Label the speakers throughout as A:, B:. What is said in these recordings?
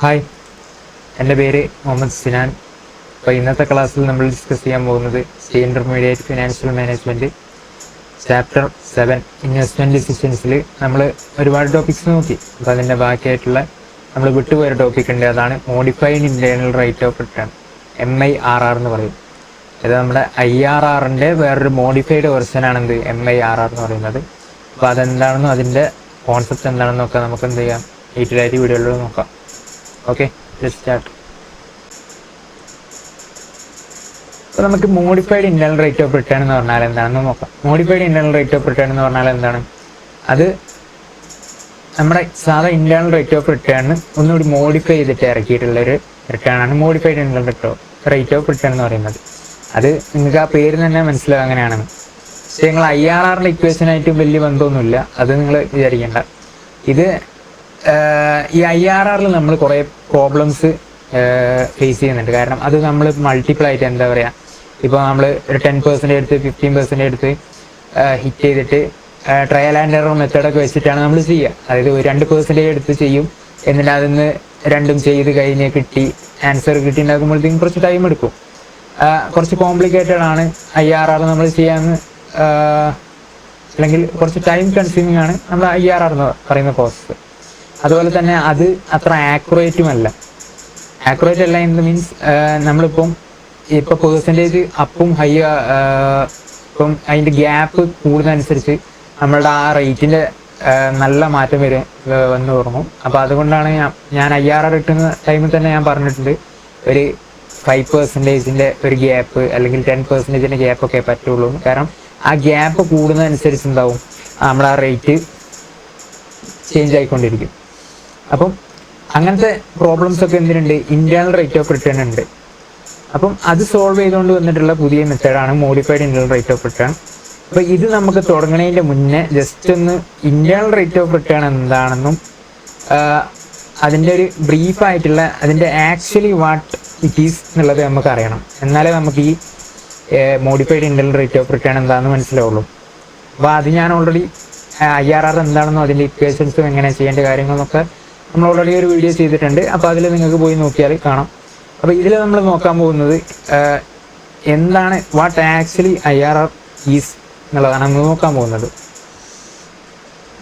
A: Hi, എൻ്റെ പേര് മുഹമ്മദ് സിനാൻ. അപ്പോൾ ഇന്നത്തെ ക്ലാസ്സിൽ നമ്മൾ ഡിസ്കസ് ചെയ്യാൻ പോകുന്നത് intermediate financial management chapter 7 investment ഡിസിഷൻസിൽ നമ്മൾ ഒരുപാട് ടോപ്പിക്സ് നോക്കി. അപ്പോൾ അതിൻ്റെ ബാക്കിയായിട്ടുള്ള നമ്മൾ വിട്ടുപോയൊരു ടോപ്പിക് ഉണ്ട്, അതാണ് modified internal rate of return, MIRR എന്ന് പറയും. ഇത് നമ്മുടെ IRRൻ്റെ വേറൊരു മോഡിഫൈഡ് വെർഷനാണെന്ത് MIRR എന്ന് പറയുന്നത്. അപ്പോൾ അതെന്താണെന്നും അതിൻ്റെ കോൺസെപ്റ്റ് എന്താണെന്നൊക്കെ നമുക്ക് എന്ത് ചെയ്യാം, ഡീറ്റെയിലായിട്ട് വീഡിയോയിലൂടെ നോക്കാം. Okay, let's start. അപ്പോൾ നമുക്ക് modified internal rate of return എന്ന് പറഞ്ഞാൽ എന്താണെന്ന് നോക്കാം. Modified internal rate of return എന്ന് പറഞ്ഞാൽ എന്താണ്? അത് നമ്മുടെ സാധാ ഇൻറ്റേർണൽ റേറ്റ് ഓഫ് റിട്ടേൺ ഒന്നുകൂടി മോഡിഫൈ ചെയ്തിട്ട് ഇറക്കിയിട്ടുള്ള ഒരു റിട്ടേൺ ആണ് modified internal rate of return എന്ന് പറയുന്നത്. അത് നിങ്ങൾക്ക് ആ പേര് തന്നെ മനസ്സിലാവും അങ്ങനെയാണെന്ന്. പക്ഷേ നിങ്ങൾ IRRൻ്റെ ഇക്വേഷനായിട്ട് വലിയ ബന്ധമൊന്നുമില്ല, അത് നിങ്ങൾ വിചാരിക്കേണ്ട. ഇത് ഈ IRRൽ നമ്മൾ കുറേ പ്രോബ്ലംസ് ഫേസ് ചെയ്യുന്നുണ്ട്. കാരണം അത് നമ്മൾ മൾട്ടിപ്പിൾ ആയിട്ട് എന്താ പറയുക, ഇപ്പോൾ നമ്മൾ ഒരു 10% എടുത്ത് 15% എടുത്ത് ഹിറ്റ് ചെയ്തിട്ട് ട്രയൽ ആൻഡ് എറർ മെത്തേഡൊക്കെ വെച്ചിട്ടാണ് നമ്മൾ ചെയ്യുക. അതായത് 2% എടുത്ത് ചെയ്യും, എന്നിട്ട് അതിന്ന് രണ്ടും ചെയ്ത് കഴിഞ്ഞ് കിട്ടി ആൻസർ കിട്ടി ഉണ്ടാക്കുമ്പോഴത്തേക്കും കുറച്ച് ടൈം എടുക്കും. കുറച്ച് കോംപ്ലിക്കേറ്റഡ് ആണ് IRR നമ്മൾ ചെയ്യാമെന്ന്, അല്ലെങ്കിൽ കുറച്ച് ടൈം കൺസ്യൂമിങ് ആണ് നമ്മൾ IRR എന്ന് പറയുന്ന പ്രോസസ്സ്. അതുപോലെ തന്നെ അത് അത്ര ആക്യുറേറ്റുമല്ല. ആക്യുറേറ്റ് അല്ല ഇൻ ദ മീൻസ് നമ്മളിപ്പം പെർസെൻറ്റേജ് അപ്പും ഹൈ, ഇപ്പം അതിൻ്റെ ഗ്യാപ്പ് കൂടുന്നതനുസരിച്ച് നമ്മളുടെ ആ റേറ്റിൻ്റെ നല്ല മാറ്റം വന്നു തുടങ്ങും. അപ്പോൾ അതുകൊണ്ടാണ് ഞാൻ IRR കിട്ടുന്ന ടൈമിൽ തന്നെ ഞാൻ പറഞ്ഞിട്ടുണ്ട്, ഒരു 5%ൻ്റെ ഒരു ഗ്യാപ്പ് അല്ലെങ്കിൽ 10%ൻ്റെ ഗ്യാപ്പൊക്കെ പറ്റുള്ളൂ. കാരണം ആ ഗ്യാപ്പ് കൂടുന്നതനുസരിച്ച് എന്താവും, നമ്മുടെ ആ റേറ്റ് ചേഞ്ച് ആയിക്കൊണ്ടിരിക്കും. അപ്പം അങ്ങനത്തെ പ്രോബ്ലംസ് ഒക്കെ എന്തിനുണ്ട്, ഇൻറ്റേർണൽ റേറ്റ് ഓഫ് റിട്ടേൺ ഉണ്ട്. അപ്പം അത് സോൾവ് ചെയ്തുകൊണ്ട് വന്നിട്ടുള്ള പുതിയ മെത്തേഡാണ് modified internal rate of return. അപ്പോൾ ഇത് നമുക്ക് തുടങ്ങുന്നതിൻ്റെ മുന്നേ ജസ്റ്റ് ഒന്ന് ഇൻറ്റേർണൽ റേറ്റ് ഓഫ് റിട്ടേൺ എന്താണെന്നും അതിൻ്റെ ഒരു ബ്രീഫായിട്ടുള്ള അതിൻ്റെ ആക്ച്വലി വാട്ട് ഇറ്റ് ഈസ് എന്നുള്ളത് നമുക്ക് അറിയണം. എന്നാലേ നമുക്ക് ഈ modified internal rate of return എന്താണെന്ന് മനസ്സിലാവുള്ളൂ. അപ്പോൾ അത് ഞാൻ ഓൾറെഡി IRR എന്താണെന്നോ അതിൻ്റെ ഇക്വേഷൻസും എങ്ങനെ ചെയ്യേണ്ട കാര്യങ്ങളൊക്കെ നമ്മൾ ഓൾറെഡി ഒരു വീഡിയോ ചെയ്തിട്ടുണ്ട്. അപ്പോൾ അതിൽ നിങ്ങൾക്ക് പോയി നോക്കിയാൽ കാണാം. അപ്പോൾ ഇതിൽ നമ്മൾ നോക്കാൻ പോകുന്നത് എന്താണ് വാട്ട് ആക്ച്വലി IRR ഈസ് എന്നുള്ളതാണ് നമ്മൾ നോക്കാൻ പോകുന്നത്.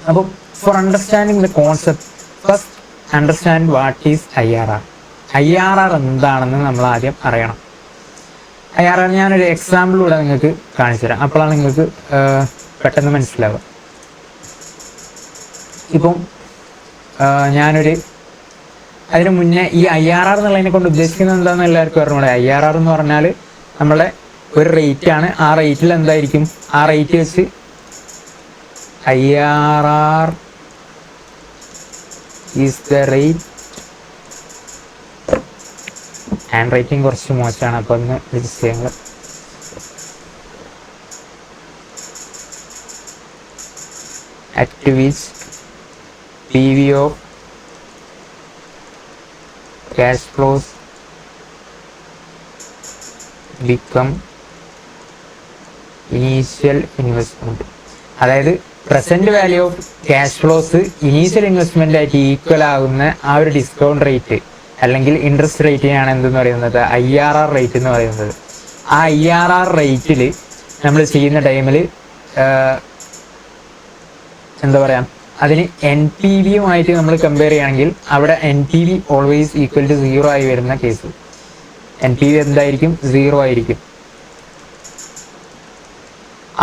A: അപ്പം for understanding the concept, first understand what is IRR. IRR എന്താണെന്ന് നമ്മൾ ആദ്യം അറിയണം. IRR ഞാനൊരു എക്സാമ്പിളിലൂടെ നിങ്ങൾക്ക് കാണിച്ചു തരാം, അപ്പോഴാണ് നിങ്ങൾക്ക് പെട്ടെന്ന് മനസ്സിലാവുക. ഇപ്പം അതിന് മുന്നേ ഈ IRR എന്നുള്ളതിനെ കൊണ്ട് ഉദ്ദേശിക്കുന്നത് എന്താണെന്ന് എല്ലാവർക്കും അറിഞ്ഞൂടെ. IRR എന്ന് പറഞ്ഞാൽ നമ്മളെ ഒരു റേറ്റ് ആണ്. ആ റേറ്റിൽ എന്തായിരിക്കും, ആ റേറ്റ് വെച്ച് IRR is the rate. Hand writing കുറച്ച് മോശമാണ്, അപ്പോൾ ഒന്ന് രജിസ്റ്റർ ചെയ്യുന്നത്. ആക്ടിവിസ് PV of cash flows become initial investment. അതായത് present value of cash flows initial investment ആയിട്ട് ഈക്വൽ ആകുന്ന ആ ഒരു ഡിസ്കൗണ്ട് റേറ്റ് അല്ലെങ്കിൽ ഇൻട്രസ്റ്റ് റേറ്റിനാണ് എന്തെന്ന് പറയുന്നത് IRR റേറ്റ് എന്ന് പറയുന്നത്. ആ IRR റേറ്റിൽ നമ്മൾ ചെയ്യുന്ന ടൈമിൽ എന്താ പറയുക, അതിന് NPVയുമായിട്ട് നമ്മൾ കമ്പയർ ചെയ്യുകയാണെങ്കിൽ അവിടെ NPV ഓൾവേസ് ഈക്വൽ ടു 0 ആയി വരുന്ന കേസ്. NPV എന്തായിരിക്കും, 0 ആയിരിക്കും.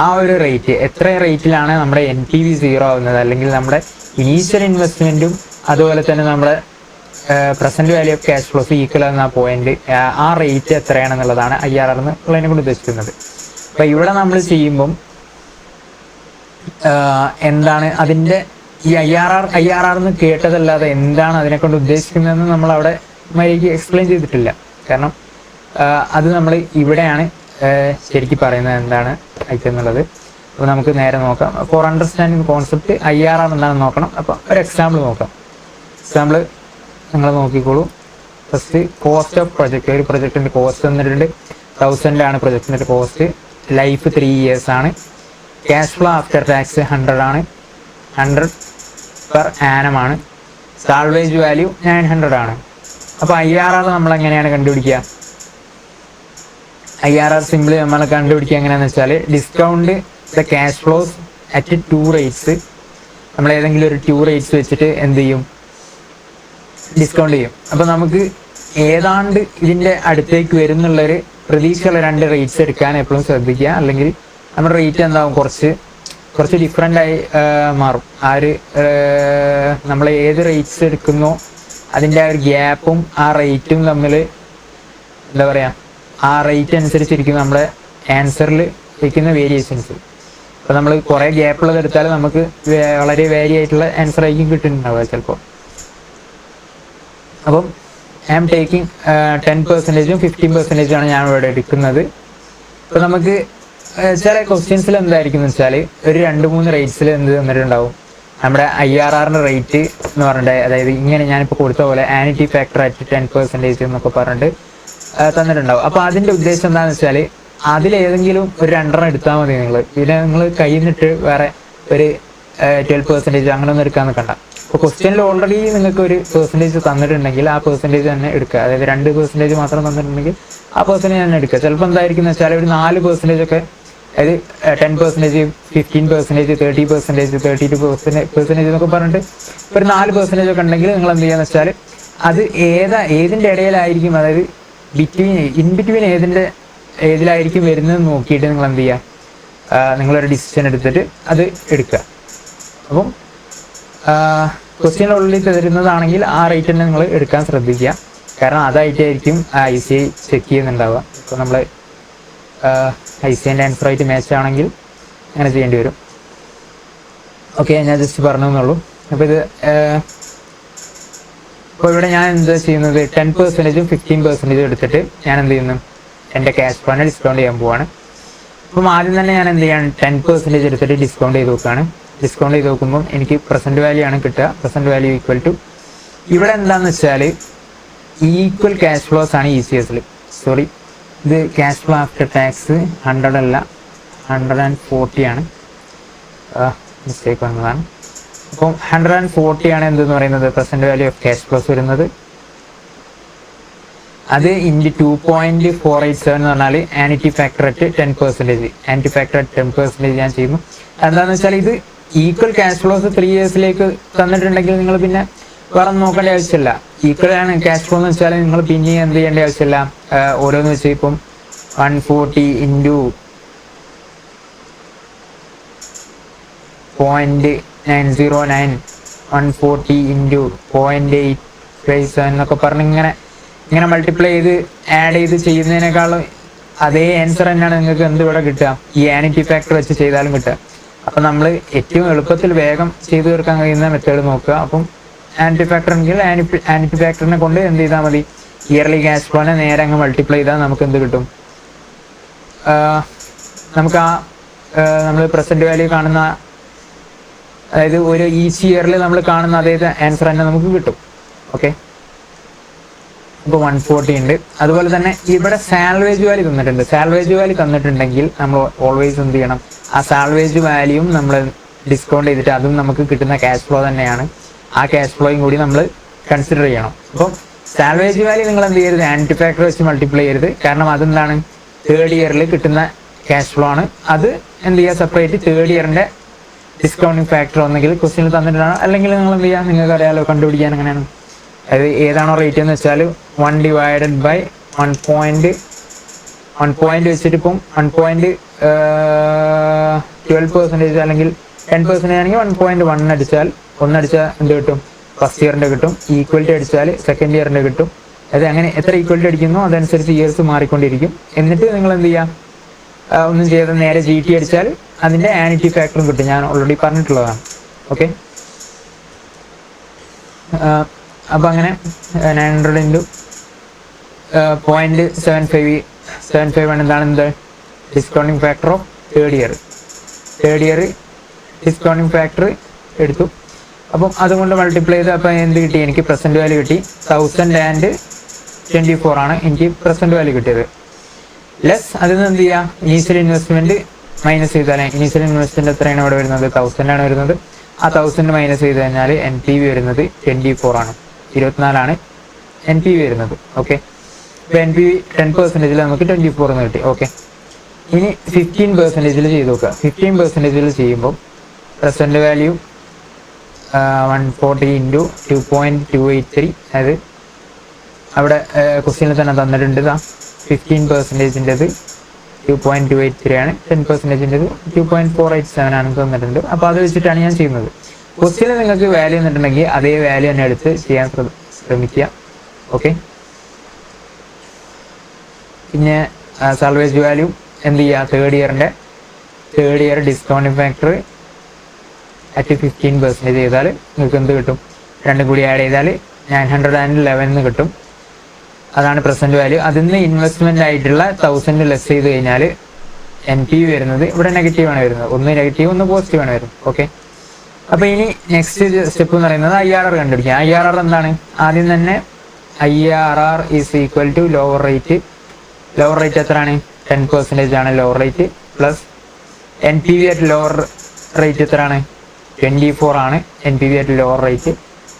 A: ആ ഒരു റേറ്റ്, എത്ര റേറ്റിലാണ് നമ്മുടെ NPV 0 ആവുന്നത്, അല്ലെങ്കിൽ നമ്മുടെ ഇനീഷ്യൽ ഇൻവെസ്റ്റ്മെൻറ്റും അതുപോലെ തന്നെ നമ്മുടെ present value of cash flows equal ആകുന്ന ആ പോയിന്റ്, ആ റേറ്റ് എത്രയാണെന്നുള്ളതാണ് IRR എന്നുള്ളതിനെ കൊണ്ട് ഉദ്ദേശിക്കുന്നത്. അപ്പം ഇവിടെ നമ്മൾ ചെയ്യുമ്പം എന്താണ് അതിൻ്റെ ഈ IRR എന്ന് കേട്ടതല്ലാതെ എന്താണ് അതിനെ കൊണ്ട് ഉദ്ദേശിക്കുന്നതെന്ന് നമ്മൾ അവിടെ മര്യാദയ്ക്ക് എക്സ്പ്ലെയിൻ ചെയ്തിട്ടില്ല. കാരണം അത് നമ്മൾ ഇവിടെയാണ് ശരിക്കും പറയുന്നത് എന്താണ് ഐറ്റം എന്നുള്ളത്. അപ്പോൾ നമുക്ക് നേരെ നോക്കാം. ഫോർ അണ്ടർസ്റ്റാൻഡിങ് കോൺസെപ്റ്റ് IRR എന്താണെന്ന് നോക്കണം. അപ്പോൾ ഒരു എക്സാമ്പിൾ നോക്കാം. എക്സാമ്പിൾ നിങ്ങൾ നോക്കിക്കോളൂ. First cost of project. ഒരു പ്രൊജക്റ്റിൻ്റെ കോസ്റ്റ് തന്നിട്ടുണ്ട്, 1000 ആണ് പ്രൊജക്റ്റിൻ്റെ കോസ്റ്റ്. ലൈഫ് 3 years ആണ്. ക്യാഷ് ഫ്ലോ ആഫ്റ്റർ ടാക്സ് 100 ആണ്. 100 per annum ആണ്. സാൾവേജ് വാല്യൂ 900 ആണ്. അപ്പൊ IRR നമ്മൾ എങ്ങനെയാണ് കണ്ടുപിടിക്കുക? IRR സിമ്പിളി നമ്മൾ കണ്ടുപിടിക്കുക എങ്ങനെയാണെന്ന് വെച്ചാൽ discount the cash flows at 2 rates. നമ്മൾ ഏതെങ്കിലും ഒരു 2 റേറ്റ്സ് വെച്ചിട്ട് എന്ത് ചെയ്യും? ഡിസ്കൗണ്ട് ചെയ്യും. അപ്പൊ നമുക്ക് ഏതാണ്ട് ഇതിന്റെ അടുത്തേക്ക് വരുന്നുള്ളൊരു പ്രതീക്ഷയുള്ള 2 റേറ്റ്സ് എടുക്കാൻ എപ്പോഴും ശ്രദ്ധിക്കുക. അല്ലെങ്കിൽ നമ്മുടെ റേറ്റ് എന്താവും, കുറച്ച് ഡിഫറെൻ്റ് ആയി മാറും. ആ ഒരു നമ്മൾ ഏത് റേറ്റ്സ് എടുക്കുന്നോ അതിൻ്റെ ആ ഒരു ഗ്യാപ്പും ആ റേറ്റും തമ്മിൽ എന്താ പറയുക, ആ റേറ്റ് അനുസരിച്ചിരിക്കും നമ്മുടെ ആൻസറിൽ വയ്ക്കുന്ന വേരിയേഷൻസ്. അപ്പോൾ നമ്മൾ കുറേ ഗ്യാപ്പുള്ളത് എടുത്താൽ നമുക്ക് വളരെ വേരി ആയിട്ടുള്ള ആൻസർ ആയിരിക്കും കിട്ടുന്നുണ്ടാവുക ചിലപ്പോൾ. അപ്പം ഐ ആം ടേക്കിംഗ് 10%ഉം 15% ആണ് ഞാൻ ഇവിടെ എടുക്കുന്നത്. അപ്പോൾ നമുക്ക് ചില ക്വസ്റ്റ്യൻസിൽ എന്തായിരിക്കും എന്ന് വെച്ചാൽ ഒരു 2-3 റേറ്റ്സിൽ എന്ത് തന്നിട്ടുണ്ടാവും, നമ്മുടെ IRRന്റെ റേറ്റ് എന്ന് പറഞ്ഞിട്ട്, അതായത് ഇങ്ങനെ ഞാനിപ്പോൾ കൊടുത്ത പോലെ ആനിറ്റി ഫാക്ടർ അറ്റ് 10% എന്നൊക്കെ പറഞ്ഞിട്ട് തന്നിട്ടുണ്ടാവും. അപ്പോൾ അതിൻ്റെ ഉദ്ദേശം എന്താണെന്ന് വെച്ചാൽ അതിലേതെങ്കിലും ഒരു 2 എടുത്താൽ മതി. പിന്നെ നിങ്ങൾ കയ്യിൽ നിന്നിട്ട് വേറെ ഒരു 12% അങ്ങനെയൊന്നും എടുക്കാൻ നിൽക്കണ്ട. അപ്പോൾ ക്വസ്റ്റ്യനിൽ ഓൾറെഡി നിങ്ങൾക്ക് ഒരു പെർസെൻറ്റേജ് തന്നിട്ടുണ്ടെങ്കിൽ ആ പെർസെൻറ്റേജ് തന്നെ എടുക്കുക. അതായത് 2% മാത്രം തന്നിട്ടുണ്ടെങ്കിൽ ആ പെർസെൻറ്റേജ് തന്നെ എടുക്കുക. ചിലപ്പോൾ എന്തായിരിക്കും എന്ന് വെച്ചാൽ ഒരു 4% ഒക്കെ, അതായത് 10%, 15%, 30%, 32% എന്നൊക്കെ പറഞ്ഞിട്ട് ഒരു 4% ഒക്കെ ഉണ്ടെങ്കിൽ നിങ്ങൾ എന്ത് ചെയ്യാന്ന് വെച്ചാൽ അത് ഏതിൻ്റെ ഇടയിലായിരിക്കും, അതായത് ഇൻ ബിറ്റ്വീൻ ഏതിലായിരിക്കും വരുന്നതെന്ന് നോക്കിയിട്ട് നിങ്ങൾ എന്ത് ചെയ്യുക, നിങ്ങളൊരു ഡിസിഷൻ എടുത്തിട്ട് അത് എടുക്കുക. അപ്പം ക്വസ്റ്റ്യനുള്ളിൽ തരുന്നതാണെങ്കിൽ ആ റേറ്റ് തന്നെ നിങ്ങൾ എടുക്കാൻ ശ്രദ്ധിക്കുക. കാരണം അതായിട്ടായിരിക്കും ICAI ചെക്ക് ചെയ്യുന്നുണ്ടാവുക. ഇപ്പോൾ നമ്മൾ ICAIൻ്റെ ആൻസർ ആയിട്ട് മാച്ച് ആണെങ്കിൽ അങ്ങനെ ചെയ്യേണ്ടി വരും. ഓക്കെ, ഞാൻ ജസ്റ്റ് പറഞ്ഞെന്നുള്ളൂ. അപ്പോൾ ഇത് ഇപ്പോൾ ഇവിടെ ഞാൻ എന്താ ചെയ്യുന്നത്, 10%ഉം 15% എടുത്തിട്ട് ഞാൻ എന്ത് ചെയ്യുന്നു, എൻ്റെ ക്യാഷ് ഫ്ലോനെ ഡിസ്കൗണ്ട് ചെയ്യാൻ പോവാണ്. അപ്പം ആദ്യം തന്നെ ഞാൻ എന്ത് ചെയ്യാണ്, 10% എടുത്തിട്ട് ഡിസ്കൗണ്ട് ചെയ്ത് നോക്കുകയാണ്. ഡിസ്കൗണ്ട് ചെയ്ത് നോക്കുമ്പോൾ എനിക്ക് പ്രസൻറ്റ് വാല്യൂ ആണ് കിട്ടുക. പ്രസൻറ്റ് വാല്യൂ ഈക്വൽ ടു, ഇവിടെ എന്താണെന്ന് വെച്ചാൽ ഈക്വൽ ക്യാഷ് ഫ്ലോസ് ആണ് ECSൽ. സോറി, ഇത് ക്യാഷ് ഫ്ലോ ആഫ്റ്റർ ടാക്സ് 100 അല്ല, 140 ആണ്, മിസ്റ്റേക്ക് വന്നതാണ്. അപ്പം 140 ആണ് എന്തെന്ന് പറയുന്നത് present value of cash flows വരുന്നത്. അത് ഇൻറ്റു 2.487 എന്ന് പറഞ്ഞാൽ annuity factor at 10%. Annuity factor at 10% ഞാൻ ചെയ്യുന്നു. എന്താണെന്ന് വെച്ചാൽ ഇത് ഈക്വൽ ക്യാഷ് ഫ്ലോസ് 3 ഇയേഴ്സിലേക്ക് തന്നിട്ടുണ്ടെങ്കിൽ നിങ്ങൾ പിന്നെ വേറെ നോക്കേണ്ട ആവശ്യമില്ല. ഈക്വൽ ആണ് ക്യാഷ് ഫ്ലോ എന്ന് വെച്ചാൽ നിങ്ങൾ പിന്നെ എന്ത് ചെയ്യേണ്ട ആവശ്യമില്ല. ഓരോന്ന് വെച്ച് ഇപ്പം 140 ഇൻറ്റു 0.909, 140 ഇൻറ്റു 0.857 എന്നൊക്കെ പറഞ്ഞ് ഇങ്ങനെ മൾട്ടിപ്ലൈ ചെയ്ത് ആഡ് ചെയ്ത് ചെയ്യുന്നതിനേക്കാളും അതേ ആൻസർ തന്നെയാണ് നിങ്ങൾക്ക് എന്ത് ഇവിടെ കിട്ടുക, ഈ ആനിറ്റി ഫാക്ടർ വെച്ച് ചെയ്താലും കിട്ടുക. അപ്പം നമ്മൾ ഏറ്റവും എളുപ്പത്തിൽ വേഗം ചെയ്തു തീർക്കാൻ കഴിയുന്ന മെത്തേഡ് നോക്കുക. അപ്പം ആനിറ്റി ഫാക്ടർ ഉണ്ടെങ്കിൽ ആനിറ്റി ഫാക്ടറിനെ കൊണ്ട് എന്ത് ചെയ്താൽ മതി, ഇയർലി ക്യാഷ് ഫ്ലോനെ നേരെ അങ്ങ് മൾട്ടിപ്ലൈ ചെയ്താൽ നമുക്ക് എന്ത് കിട്ടും, നമുക്ക് നമ്മൾ പ്രസൻറ്റ് വാല്യൂ കാണുന്ന, അതായത് ഒരു ഈച്ച് ഇയറിൽ നമ്മൾ കാണുന്ന അതേ ആൻസർ തന്നെ നമുക്ക് കിട്ടും. ഓക്കെ, ഇപ്പോൾ 140 ഉണ്ട്. അതുപോലെ തന്നെ ഇവിടെ സാൽവേജ് വാല്യൂ തന്നിട്ടുണ്ട്. സാൽവേജ് വാല്യൂ തന്നിട്ടുണ്ടെങ്കിൽ നമ്മൾ ഓൾവേസ് എന്ത് ചെയ്യണം, ആ സാൽവേജ് വാല്യൂയും നമ്മൾ ഡിസ്കൗണ്ട് ചെയ്തിട്ട് അതും നമുക്ക് കിട്ടുന്ന ക്യാഷ് ഫ്ലോ തന്നെയാണ്. ആ ക്യാഷ് ഫ്ലോയും കൂടി നമ്മൾ കൺസിഡർ ചെയ്യണം. അപ്പം സാൽവേജ് വാല്യൂ നിങ്ങൾ എന്ത് ചെയ്യരുത്, ആനിറ്റി ഫാക്ടർ വെച്ച് മൾട്ടിപ്ലൈ ചെയ്യരുത്. കാരണം അതെന്താണ്, 3rd ഇയറിൽ കിട്ടുന്ന ക്യാഷ് ഫ്ലോ ആണ്. അത് എന്ത് ചെയ്യുക, സെപ്പറേറ്റ് 3rd ഇയറിൻ്റെ ഡിസ്കൗണ്ടിങ് ഫാക്ടർ ഒന്നെങ്കിൽ ക്വസ്റ്റ്യനിൽ തന്നിട്ടാണ്, അല്ലെങ്കിൽ നിങ്ങൾ എന്ത് ചെയ്യുക, നിങ്ങൾക്ക് അറിയാലോ കണ്ടുപിടിക്കാൻ എങ്ങനെയാണ്. അത് ഏതാണോ റേറ്റ് എന്ന് വെച്ചാൽ 1 ഡിവൈഡഡ് ബൈ 1 വെച്ചിട്ട് ഇപ്പം 1.12% അല്ലെങ്കിൽ 10% ആണെങ്കിൽ 1.1 അടിച്ചാൽ എന്ത് കിട്ടും, ഫസ്റ്റ് ഇയറിൻ്റെ കിട്ടും. ഈക്വലിറ്റി അടിച്ചാൽ സെക്കൻഡ് ഇയറിൻ്റെ കിട്ടും. അത് അങ്ങനെ എത്ര ഈക്വലിറ്റി അടിക്കുന്നു അതനുസരിച്ച് ഇയേഴ്സ് മാറിക്കൊണ്ടിരിക്കും. എന്നിട്ട് നിങ്ങൾ എന്ത് ചെയ്യുക, ഒന്നും ചെയ്ത് നേരെ GT അടിച്ചാൽ അതിൻ്റെ ആനിറ്റി ഫാക്ടറും കിട്ടും. ഞാൻ ഓൾറെഡി പറഞ്ഞിട്ടുള്ളതാണ്. ഓക്കെ, അപ്പോൾ അങ്ങനെ 900 ഇൻറ്റു 0.75 എന്താണ് discounting factor of 3rd year discounting factor എടുത്തു. അപ്പം അതുകൊണ്ട് മൾട്ടിപ്ലൈ ചെയ്ത് അപ്പോൾ എന്ത് കിട്ടി, എനിക്ക് പ്രസൻറ്റ് വാല്യൂ കിട്ടി 1024 ആണ് എനിക്ക് പ്രസൻറ്റ് വാല്യൂ കിട്ടിയത്. ലെസ് അതിൽ നിന്ന് എന്ത് ചെയ്യുക, ഇനീഷ്യൽ ഇൻവെസ്റ്റ്മെൻറ്റ് മൈനസ് ചെയ്താൽ, ഇനീഷ്യൽ ഇൻവെസ്റ്റ്മെൻറ്റ് എത്രയാണ് ഇവിടെ വരുന്നത്, 1000 ആണ് വരുന്നത്. ആ 1000 മൈനസ് ചെയ്ത് കഴിഞ്ഞാൽ NPV വരുന്നത് 24 ആണ്, 24 ആണ് എൻ പി വി വരുന്നത്. ഓക്കെ, ഇപ്പോൾ എൻ പി വി 10% നമുക്ക് 24 എന്ന് കിട്ടി. ഓക്കെ, ഇനി 15% ചെയ്ത് നോക്കുക. 15% ചെയ്യുമ്പോൾ പ്രസന്റ് വാല്യൂ 140 ഇൻറ്റു 2.283, അതായത് അവിടെ ക്വസ്റ്റ്യനിൽ തന്നെ തന്നിട്ടുണ്ട്. 15%-ൻ്റെത് 2.283 ആണ്, 10%-ൻ്റെത് 2.487 ആണ് തന്നിട്ടുണ്ട്. അപ്പോൾ അത് വെച്ചിട്ടാണ് ഞാൻ ചെയ്യുന്നത്. ക്വസ്റ്റ്യനിൽ നിങ്ങൾക്ക് വാല്യൂ തന്നിട്ടുണ്ടെങ്കിൽ അതേ വാല്യൂ തന്നെ എടുത്ത് ചെയ്യാൻ ശ്രമിക്കുക. ഓക്കെ, പിന്നെ സാൽവേജ് വാല്യൂ എന്ത് ചെയ്യുക, third year discounting factor at 15% ചെയ്താൽ നിങ്ങൾക്ക് എന്ത് കിട്ടും, രണ്ടും കൂടി ആഡ് ചെയ്താൽ 911 കിട്ടും. അതാണ് പ്രസന്റ് വാല്യൂ. അതിൽ നിന്ന് ഇൻവെസ്റ്റ്മെന്റ് ആയിട്ടുള്ള 1000 ലെസ് ചെയ്ത് കഴിഞ്ഞാൽ എൻ പി വരുന്നത് ഇവിടെ നെഗറ്റീവാണ് വരുന്നത്. ഒന്ന് നെഗറ്റീവ് ഒന്ന് പോസിറ്റീവ് ആണ് വരുന്നത്. ഓക്കെ, അപ്പോൾ ഇനി നെക്സ്റ്റ് സ്റ്റെപ്പ് എന്ന് പറയുന്നത് IRR കണ്ടുപിടിക്കുക. IRR എന്താണ്? ആദ്യം തന്നെ IRR is equal to lower rate. Lower rate എത്രയാണ്? 10% ആണ് lower rate, plus N P V at lower rate എത്രയാണ്? 24 ആണ് N P V at lower rate,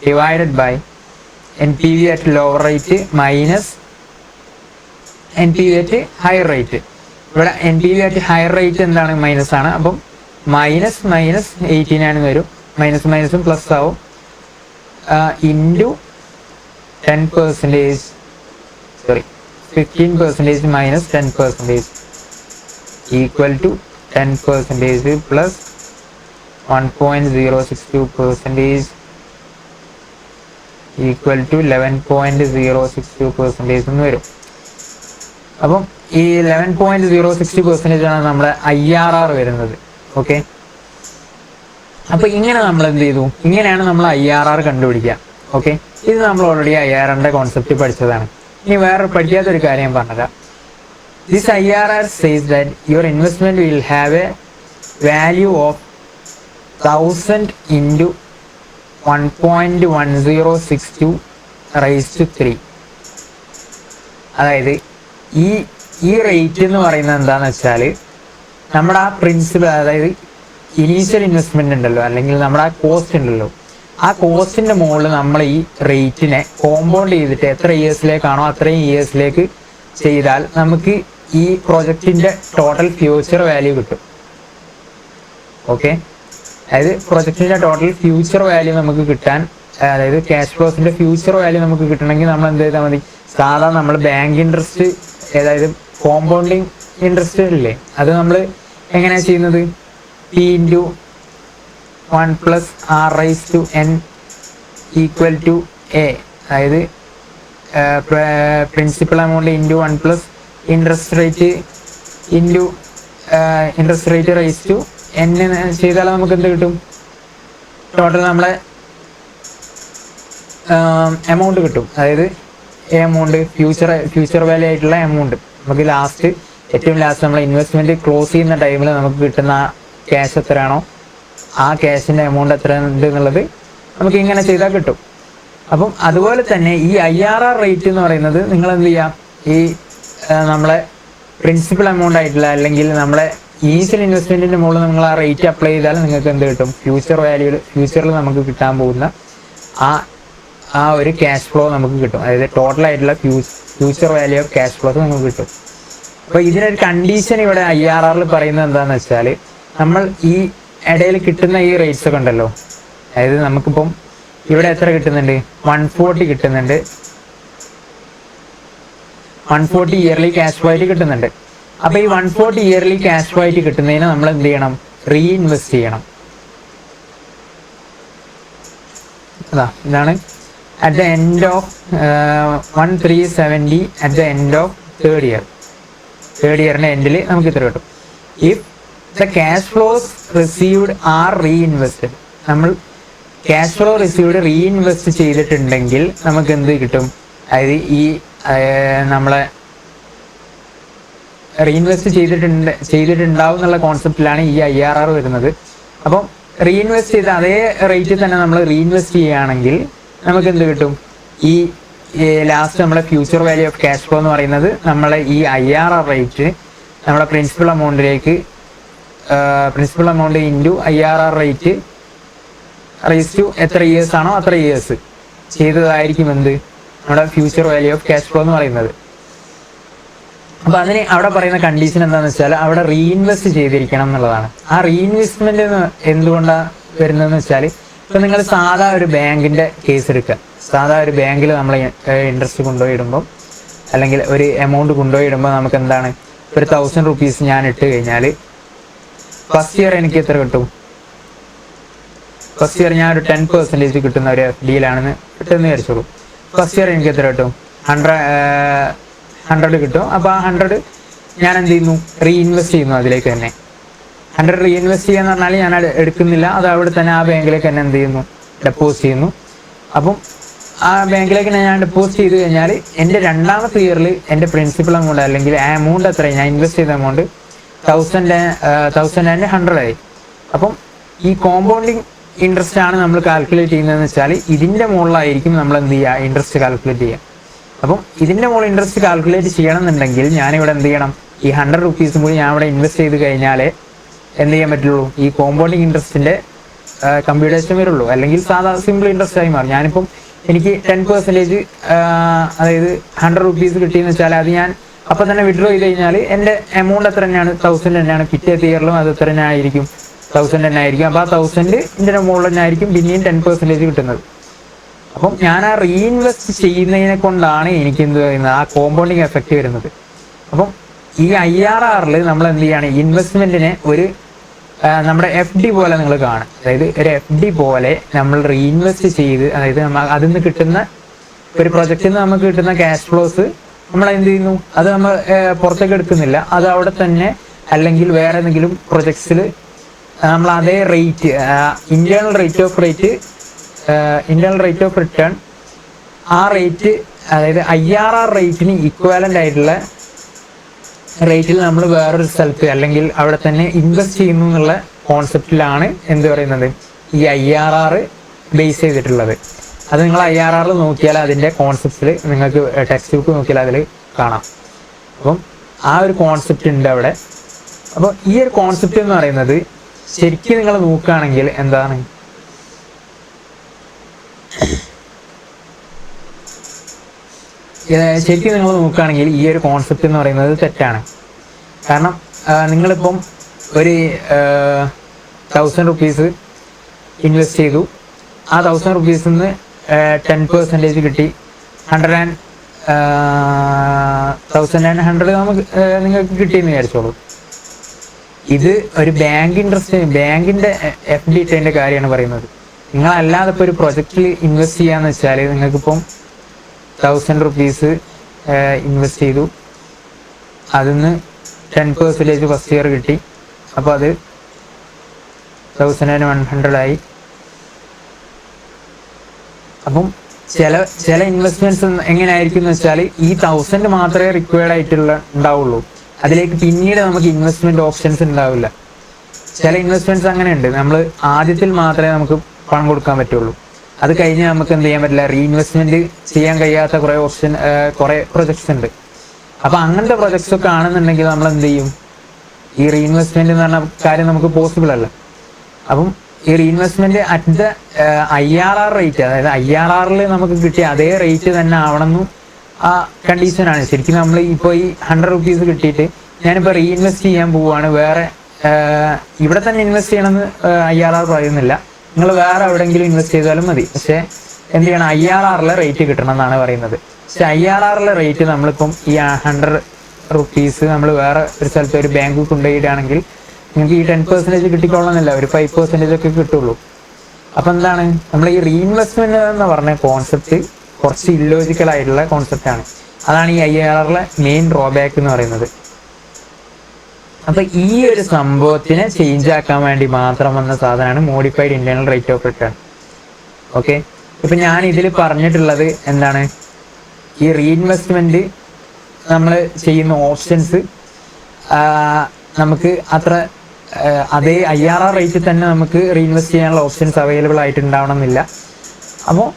A: divided by N P V at lower rate minus N P V at higher rate. ഇവിടെ N P V at higher rate എന്താണ്? Minus ആണ്. അപ്പം minus 18 വരും. മൈനസും plus ആവും. Into 10%, sorry 15% minus 10% equal to 10% plus 1.062% equal to 11.062% എന്ന് വരും. അപ്പം ഈ 11.060% ആണ് നമ്മുടെ IRR വരുന്നത്. ഓക്കെ, അപ്പൊ ഇങ്ങനെ നമ്മൾ എന്ത് ചെയ്തു, ഇങ്ങനെയാണ് നമ്മൾ IRR കണ്ടുപിടിക്കുക. ഓക്കെ, ഇത് നമ്മൾ ഓൾറെഡി IRRന്റെ കോൺസെപ്റ്റ് പഠിച്ചതാണ്. ഇനി വേറെ പഠിക്കാത്തൊരു കാര്യം പറഞ്ഞുതരാം. This IRR says that your investment will have a value of 1000 into 1.1062 raise to 3. അതായത് ഈ റേറ്റ് എന്ന് പറയുന്നത് എന്താണെന്ന് വെച്ചാൽ നമ്മുടെ ആ പ്രിൻസിപ്പൽ, അതായത് ഇനീഷ്യൽ ഇൻവെസ്റ്റ്മെന്റ് ഉണ്ടല്ലോ, അല്ലെങ്കിൽ നമ്മുടെ ആ കോസ്റ്റ് ഉണ്ടല്ലോ, ആ കോസ്റ്റിന്റെ മുകളിൽ നമ്മൾ ഈ റേറ്റിനെ കോമ്പൗണ്ട് ചെയ്തിട്ട് എത്ര ഇയേഴ്സിലേക്കാണോ അത്രയും ഇയേഴ്സിലേക്ക് ചെയ്താൽ നമുക്ക് ഈ പ്രൊജക്റ്റിന്റെ ടോട്ടൽ ഫ്യൂച്ചർ വാല്യൂ കിട്ടും. ഓക്കെ, അതായത് പ്രൊജക്റ്റിന്റെ ടോട്ടൽ ഫ്യൂച്ചർ വാല്യൂ നമുക്ക് കിട്ടാൻ, അതായത് ക്യാഷ് ഫ്ലോസിന്റെ ഫ്യൂച്ചർ വാല്യൂ നമുക്ക് കിട്ടണമെങ്കിൽ നമ്മൾ എന്ത് ചെയ്താൽ മതി, സാധാരണ നമ്മൾ ബാങ്ക് ഇൻട്രസ്റ്റ്, അതായത് കോമ്പൗണ്ടിങ് ഇൻട്രസ്റ്റ് ഇല്ലേ, അത് നമ്മൾ എങ്ങനെയാണ് ചെയ്യുന്നത്? P into 1 plus R raise to N equal to A, അതായത് principal amount into 1 plus interest rate into interest rate raise to N ചെയ്താൽ നമുക്ക് എന്ത് കിട്ടും? ടോട്ടൽ നമ്മളെ എമൗണ്ട് കിട്ടും. അതായത് എമൗണ്ട് ഫ്യൂച്ചർ വാല്യൂ ആയിട്ടുള്ള എമൗണ്ട് നമുക്ക് ഏറ്റവും ലാസ്റ്റ് നമ്മൾ ഇൻവെസ്റ്റ്മെന്റ് ക്ലോസ് ചെയ്യുന്ന ടൈമിൽ നമുക്ക് കിട്ടുന്ന ക്യാഷ് എത്രയാണോ ആ ക്യാഷിന്റെ എമൗണ്ട് എത്ര ഉണ്ട് എന്നുള്ളത് നമുക്ക് ഇങ്ങനെ ചെയ്താൽ കിട്ടും. അപ്പം അതുപോലെ തന്നെ ഈ IRR റേറ്റ് എന്ന് പറയുന്നത് നിങ്ങൾ എന്ത് ചെയ്യാം, ഈ നമ്മളെ പ്രിൻസിപ്പൽ എമൗണ്ട് ആയിട്ടുള്ള അല്ലെങ്കിൽ നമ്മളെ ഇനീഷ്യൽ ഇൻവെസ്റ്റ്മെന്റിന്റെ മുകളിൽ നിങ്ങൾ ആ റേറ്റ് അപ്ലൈ ചെയ്താൽ നിങ്ങൾക്ക് എന്ത് കിട്ടും? ഫ്യൂച്ചറിൽ നമുക്ക് കിട്ടാൻ പോകുന്ന ആ ഒരു ക്യാഷ് ഫ്ലോ നമുക്ക് കിട്ടും. അതായത് ടോട്ടൽ ആയിട്ടുള്ള future value of cash flows നമുക്ക് കിട്ടും. അപ്പൊ ഇതിനൊരു കണ്ടീഷൻ ഇവിടെ IRRൽ പറയുന്നത് എന്താണെന്ന് വെച്ചാൽ, നമ്മൾ ഈ ഇടയിൽ കിട്ടുന്ന ഈ റേറ്റ്സ് ഒക്കെ ഉണ്ടല്ലോ, അതായത് നമുക്കിപ്പം ഇവിടെ എത്ര കിട്ടുന്നുണ്ട്? 140 കിട്ടുന്നുണ്ട്, 140 ഇയർലി ക്യാഷ് ഫ്ലോയിട്ട് കിട്ടുന്നുണ്ട്. അപ്പൊ ഈ 140 ഇയർലി ക്യാഷ് ഫ്ലോയിട്ട് കിട്ടുന്നതിന് നമ്മൾ എന്ത് ചെയ്യണം? റീഇൻവെസ്റ്റ് ചെയ്യണം. ഇതാണ് at the end of 1370 at the end of third ഇയറിന്റെ എൻഡിൽ നമുക്ക് ഇത്ര കിട്ടും. If the cash flows received are reinvested, നമ്മൾ ക്യാഷ് ഫ്ലോ റിസീവ്ഡ് റീഇൻവെസ്റ്റ് ചെയ്തിട്ടുണ്ടെങ്കിൽ നമുക്ക് എന്ത് കിട്ടും? അതായത് ഈ നമ്മളെ റീഇൻവെസ്റ്റ് ചെയ്തിട്ടുണ്ടാവും എന്നുള്ള കോൺസെപ്റ്റിലാണ് ഈ IRR വരുന്നത്. അപ്പം റീഇൻവെസ്റ്റ് ചെയ്ത അതേ റേറ്റിൽ തന്നെ നമ്മൾ റീഇൻവെസ്റ്റ് ചെയ്യുകയാണെങ്കിൽ നമുക്ക് എന്ത് കിട്ടും? ഈ ലാസ്റ്റ് നമ്മളെ future value of cash flow എന്ന് പറയുന്നത് നമ്മളെ ഈ IRR റേറ്റ് നമ്മളെ principal amount into IRR rate raise to എത്ര ഇയേഴ്സ് ആണോ അത്ര ഇയേഴ്സ് ചെയ്തതായിരിക്കും എന്ത് നമ്മുടെ future value of cash flow എന്ന് പറയുന്നത്. അപ്പൊ അതിന് അവിടെ പറയുന്ന കണ്ടീഷൻ എന്താണെന്ന് വെച്ചാൽ അവിടെ റീഇൻവെസ്റ്റ് ചെയ്തിരിക്കണം എന്നുള്ളതാണ്. ആ റീഇൻവെസ്റ്റ്മെന്റ് എന്തുകൊണ്ടാണ് വരുന്നതെന്ന് വെച്ചാൽ, ഇപ്പൊ നിങ്ങൾ സാധാ ഒരു ബാങ്കിന്റെ കേസ് എടുക്കുക. സാധാ ഒരു ബാങ്കിൽ നമ്മൾ ഇൻട്രസ്റ്റ് കൊണ്ടുപോയി അല്ലെങ്കിൽ ഒരു എമൗണ്ട് കൊണ്ടുപോയി ഇടുമ്പോൾ നമുക്ക് എന്താണ്, ഒരു 1000 rupees ഞാൻ ഇട്ട് കഴിഞ്ഞാൽ ഫസ്റ്റ് ഇയർ എനിക്ക് എത്ര കിട്ടും? ഫസ്റ്റ് ഇയർ ഞാൻ ഒരു 10% കിട്ടുന്ന ഒരു ഡീലാണെന്ന് കിട്ടുമെന്ന് വിചാരിച്ചോളൂ. ഫസ്റ്റ് ഇയർ എനിക്ക് എത്ര കിട്ടും? 100 കിട്ടും. അപ്പോൾ ആ 100 ഞാൻ എന്ത് ചെയ്യുന്നു? റീഇൻവെസ്റ്റ് ചെയ്യുന്നു അതിലേക്ക് തന്നെ. 100 റീഇൻവെസ്റ്റ് ചെയ്യാന്ന് പറഞ്ഞാൽ ഞാൻ എടുക്കുന്നില്ല, അത് അവിടെ തന്നെ ആ ബാങ്കിലേക്ക് തന്നെ എന്ത് ചെയ്യുന്നു? ഡെപ്പോസിറ്റ് ചെയ്യുന്നു. അപ്പം ആ ബാങ്കിലേക്ക് ഞാൻ ഡെപ്പോസിറ്റ് ചെയ്ത് കഴിഞ്ഞാൽ എൻ്റെ രണ്ടാമത്തെ ഇയറിൽ എൻ്റെ പ്രിൻസിപ്പൽ എമൗണ്ട് അല്ലെങ്കിൽ ആ എമൗണ്ട് എത്രയും ഞാൻ ഇൻവെസ്റ്റ് ചെയ്ത എമൗണ്ട് 100 ആയി. അപ്പം ഈ കോമ്പൗണ്ടിങ് ഇൻട്രസ്റ്റ് ആണ് നമ്മൾ കാൽക്കുലേറ്റ് ചെയ്യുന്നതെന്ന് വെച്ചാൽ ഇതിൻ്റെ മുകളിലായിരിക്കും നമ്മൾ എന്ത് ചെയ്യുക? ഇൻട്രസ്റ്റ് കാൽക്കുലേറ്റ് ചെയ്യുക. അപ്പം ഇതിൻ്റെ മുകളിൽ ഇൻട്രസ്റ്റ് കാൽക്കുലേറ്റ് ചെയ്യണമെന്നുണ്ടെങ്കിൽ ഞാനിവിടെ എന്ത് ചെയ്യണം? ഈ 100 rupees കൂടി ഞാൻ ഇവിടെ ഇൻവെസ്റ്റ് ചെയ്ത് കഴിഞ്ഞാലേ എന്ത് ചെയ്യാൻ പറ്റുള്ളൂ? ഈ കോമ്പൗണ്ടിങ് ഇൻട്രസ്റ്റിൻ്റെ കമ്പ്യൂട്ടേഷൻ വരുള്ളൂ. അല്ലെങ്കിൽ സാധാ സിമ്പിൾ ഇൻട്രസ്റ്റ് ആയി മാറും. ഞാനിപ്പം എനിക്ക് 10% അതായത് 100 rupees കിട്ടിയെന്ന് വെച്ചാൽ അത് ഞാൻ അപ്പം തന്നെ വിഡ്രോ ചെയ്ത് കഴിഞ്ഞാൽ എൻ്റെ എമൗണ്ട് എത്ര തന്നെയാണ്? 1000 തന്നെയാണ്. പിറ്റേത്തെ ഇയറിലും അത് എത്ര തന്നെ ആയിരിക്കും? 1000 തന്നെ ആയിരിക്കും. അപ്പോൾ ആ 1000 ഇതിൻ്റെ മുകളിൽ തന്നെ ആയിരിക്കും പിന്നെയും 10% കിട്ടുന്നത്. അപ്പം ഞാൻ ആ റീഇൻവെസ്റ്റ് ചെയ്യുന്നതിനെ കൊണ്ടാണ് എനിക്ക് എന്ത് പറയുന്നത്? ആ കോമ്പൗണ്ടിങ് എഫക്റ്റ് വരുന്നത്. അപ്പം ഈ IRR നമ്മൾ എന്ത് ചെയ്യാണ്? ഇൻവെസ്റ്റ്മെന്റിനെ ഒരു നമ്മുടെ FD പോലെ നിങ്ങൾ കാണും. അതായത് ഒരു FD പോലെ നമ്മൾ റീഇൻവെസ്റ്റ് ചെയ്ത്, അതായത് അതിൽ നിന്ന് കിട്ടുന്ന ഒരു പ്രൊജക്റ്റിൽ നിന്ന് നമുക്ക് കിട്ടുന്ന ക്യാഷ് ഫ്ലോസ് നമ്മൾ എന്ത് ചെയ്യുന്നു? അത് നമ്മൾ പുറത്തേക്ക് എടുക്കുന്നില്ല, അത് അവിടെ തന്നെ അല്ലെങ്കിൽ വേറെ ഏതെങ്കിലും പ്രൊജക്ട്സിൽ നമ്മൾ അതേ rate, internal rate of return, ആ റേറ്റ് അതായത് IRR റേറ്റിന് ഇക്വാലന്റ് ആയിട്ടുള്ള റേറ്റിൽ നമ്മൾ വേറൊരു സ്ഥലത്ത് അല്ലെങ്കിൽ അവിടെ തന്നെ ഇൻവെസ്റ്റ് ചെയ്യുന്നു എന്നുള്ള കോൺസെപ്റ്റിലാണ് എന്ത് പറയുന്നത്? ഈ IRR ബേസ് ചെയ്തിട്ടുള്ളത്. അത് നിങ്ങൾ IRR നോക്കിയാൽ അതിൻ്റെ കോൺസെപ്റ്റിൽ നിങ്ങൾക്ക് ടെക്സ്റ്റ് ബുക്ക് നോക്കിയാൽ അതിൽ കാണാം. അപ്പം ആ ഒരു കോൺസെപ്റ്റ് ഉണ്ട് അവിടെ. അപ്പോൾ ഈ ഒരു കോൺസെപ്റ്റ് എന്ന് പറയുന്നത് ശരിക്കും നിങ്ങൾ നോക്കുകയാണെങ്കിൽ എന്താണ്? ശരിക്കും നിങ്ങൾ നോക്കുകയാണെങ്കിൽ ഈ ഒരു കോൺസെപ്റ്റ് എന്ന് പറയുന്നത് തെറ്റാണ്. കാരണം നിങ്ങളിപ്പം ഒരു 1000 rupees ഇൻവെസ്റ്റ് ചെയ്തു. ആ 1000 rupees നിന്ന് 10% കിട്ടി. 100 നമുക്ക് നിങ്ങൾക്ക് കിട്ടിയെന്ന് വിചാരിച്ചോളൂ. ഇത് ഒരു ബാങ്കിന്റെ FD ഇട്ടതിൻ്റെ കാര്യമാണ് പറയുന്നത്. നിങ്ങളല്ലാതെ ഇപ്പോൾ ഒരു പ്രൊജക്റ്റിൽ ഇൻവെസ്റ്റ് ചെയ്യാന്ന് വെച്ചാൽ നിങ്ങൾക്കിപ്പം 1000 rupees ഇൻവെസ്റ്റ് ചെയ്തു, അതിന്ന് 10% ഫസ്റ്റ് ഇയർ കിട്ടി. അപ്പോൾ അത് 1100 ആയി. അപ്പം ചില ഇൻവെസ്റ്റ്മെന്റ്സ് എങ്ങനെയായിരിക്കും എന്ന് വെച്ചാൽ ഈ 1000 മാത്രമേ റിക്വയർഡ് ഉണ്ടാവുള്ളൂ. അതിലേക്ക് പിന്നീട് നമുക്ക് ഇൻവെസ്റ്റ്മെന്റ് ഓപ്ഷൻസ് ഉണ്ടാവില്ല. ചില ഇൻവെസ്റ്റ്മെന്റ്സ് അങ്ങനെയുണ്ട്, നമ്മൾ ആദ്യത്തിൽ മാത്രമേ നമുക്ക് പണം കൊടുക്കാൻ പറ്റുള്ളൂ. അത് കഴിഞ്ഞാൽ നമുക്ക് എന്ത് ചെയ്യാൻ പറ്റില്ല? റീഇൻവെസ്റ്റ്മെന്റ് ചെയ്യാൻ കഴിയാത്ത കുറെ പ്രൊജക്ട്സ് ഉണ്ട്. അപ്പൊ അങ്ങനത്തെ പ്രൊജക്ട്സ് ഒക്കെ ആണെന്നുണ്ടെങ്കിൽ നമ്മൾ എന്ത് ചെയ്യും? ഈ റീഇൻവെസ്റ്റ്മെന്റ് എന്ന് പറഞ്ഞ കാര്യം നമുക്ക് പോസിബിൾ അല്ല. അപ്പം ഈ reinvestment at the IRR rate, അതായത് IRR നമുക്ക് കിട്ടിയ അതേ റേറ്റ് തന്നെ ആവണമെന്നും ആ കണ്ടീഷനാണ്. ശരിക്കും നമ്മൾ ഇപ്പോൾ ഈ 100 rupees കിട്ടിയിട്ട് ഞാനിപ്പോൾ റീഇൻവെസ്റ്റ് ചെയ്യാൻ പോവുകയാണ്, വേറെ ഇവിടെ തന്നെ ഇൻവെസ്റ്റ് ചെയ്യണമെന്ന് IRR പറയുന്നില്ല. നിങ്ങൾ വേറെ എവിടെയെങ്കിലും ഇൻവെസ്റ്റ് ചെയ്താലും മതി. പക്ഷേ എന്ത് ചെയ്യണം? IRR റേറ്റ് കിട്ടണം എന്നാണ് പറയുന്നത്. പക്ഷെ IRR റേറ്റ് നമ്മളിപ്പം ഈ 100 rupees നമ്മൾ വേറെ ഒരു സ്ഥലത്ത് ഒരു ബാങ്ക് കൊണ്ടുപോയിട്ടാണെങ്കിൽ നിങ്ങൾക്ക് ഈ 10% കിട്ടിക്കൊള്ളണമെന്നില്ല, ഒരു 5% ഒക്കെ കിട്ടുള്ളൂ. അപ്പം എന്താണ്? നമ്മൾ ഈ റീഇൻവെസ്റ്റ്മെന്റ് എന്ന് പറഞ്ഞ കോൺസെപ്റ്റ് കുറച്ച് ഇല്ലോജിക്കൽ ആയിട്ടുള്ള കോൺസെപ്റ്റാണ്. അതാണ് ഈ IRR മെയിൻ ഡ്രോബാക്ക് എന്ന് പറയുന്നത്. അപ്പൊ ഈ ഒരു സംഭവത്തിനെ ചേഞ്ച് ആക്കാൻ വേണ്ടി മാത്രം വന്ന സാധനമാണ് modified internal rate of return. Okay, ഇപ്പൊ ഞാൻ ഇതിൽ പറഞ്ഞിട്ടുള്ളത് എന്താണ്? ഈ റീഇൻവെസ്റ്റ്മെന്റ് നമ്മൾ ചെയ്യുന്ന ഓപ്ഷൻസ് നമുക്ക് അതേ IRR റേറ്റിൽ തന്നെ നമുക്ക് റീഇൻവെസ്റ്റ് ചെയ്യാനുള്ള ഓപ്ഷൻസ് അവൈലബിൾ ആയിട്ടുണ്ടാവണം എന്നില്ല. അപ്പോൾ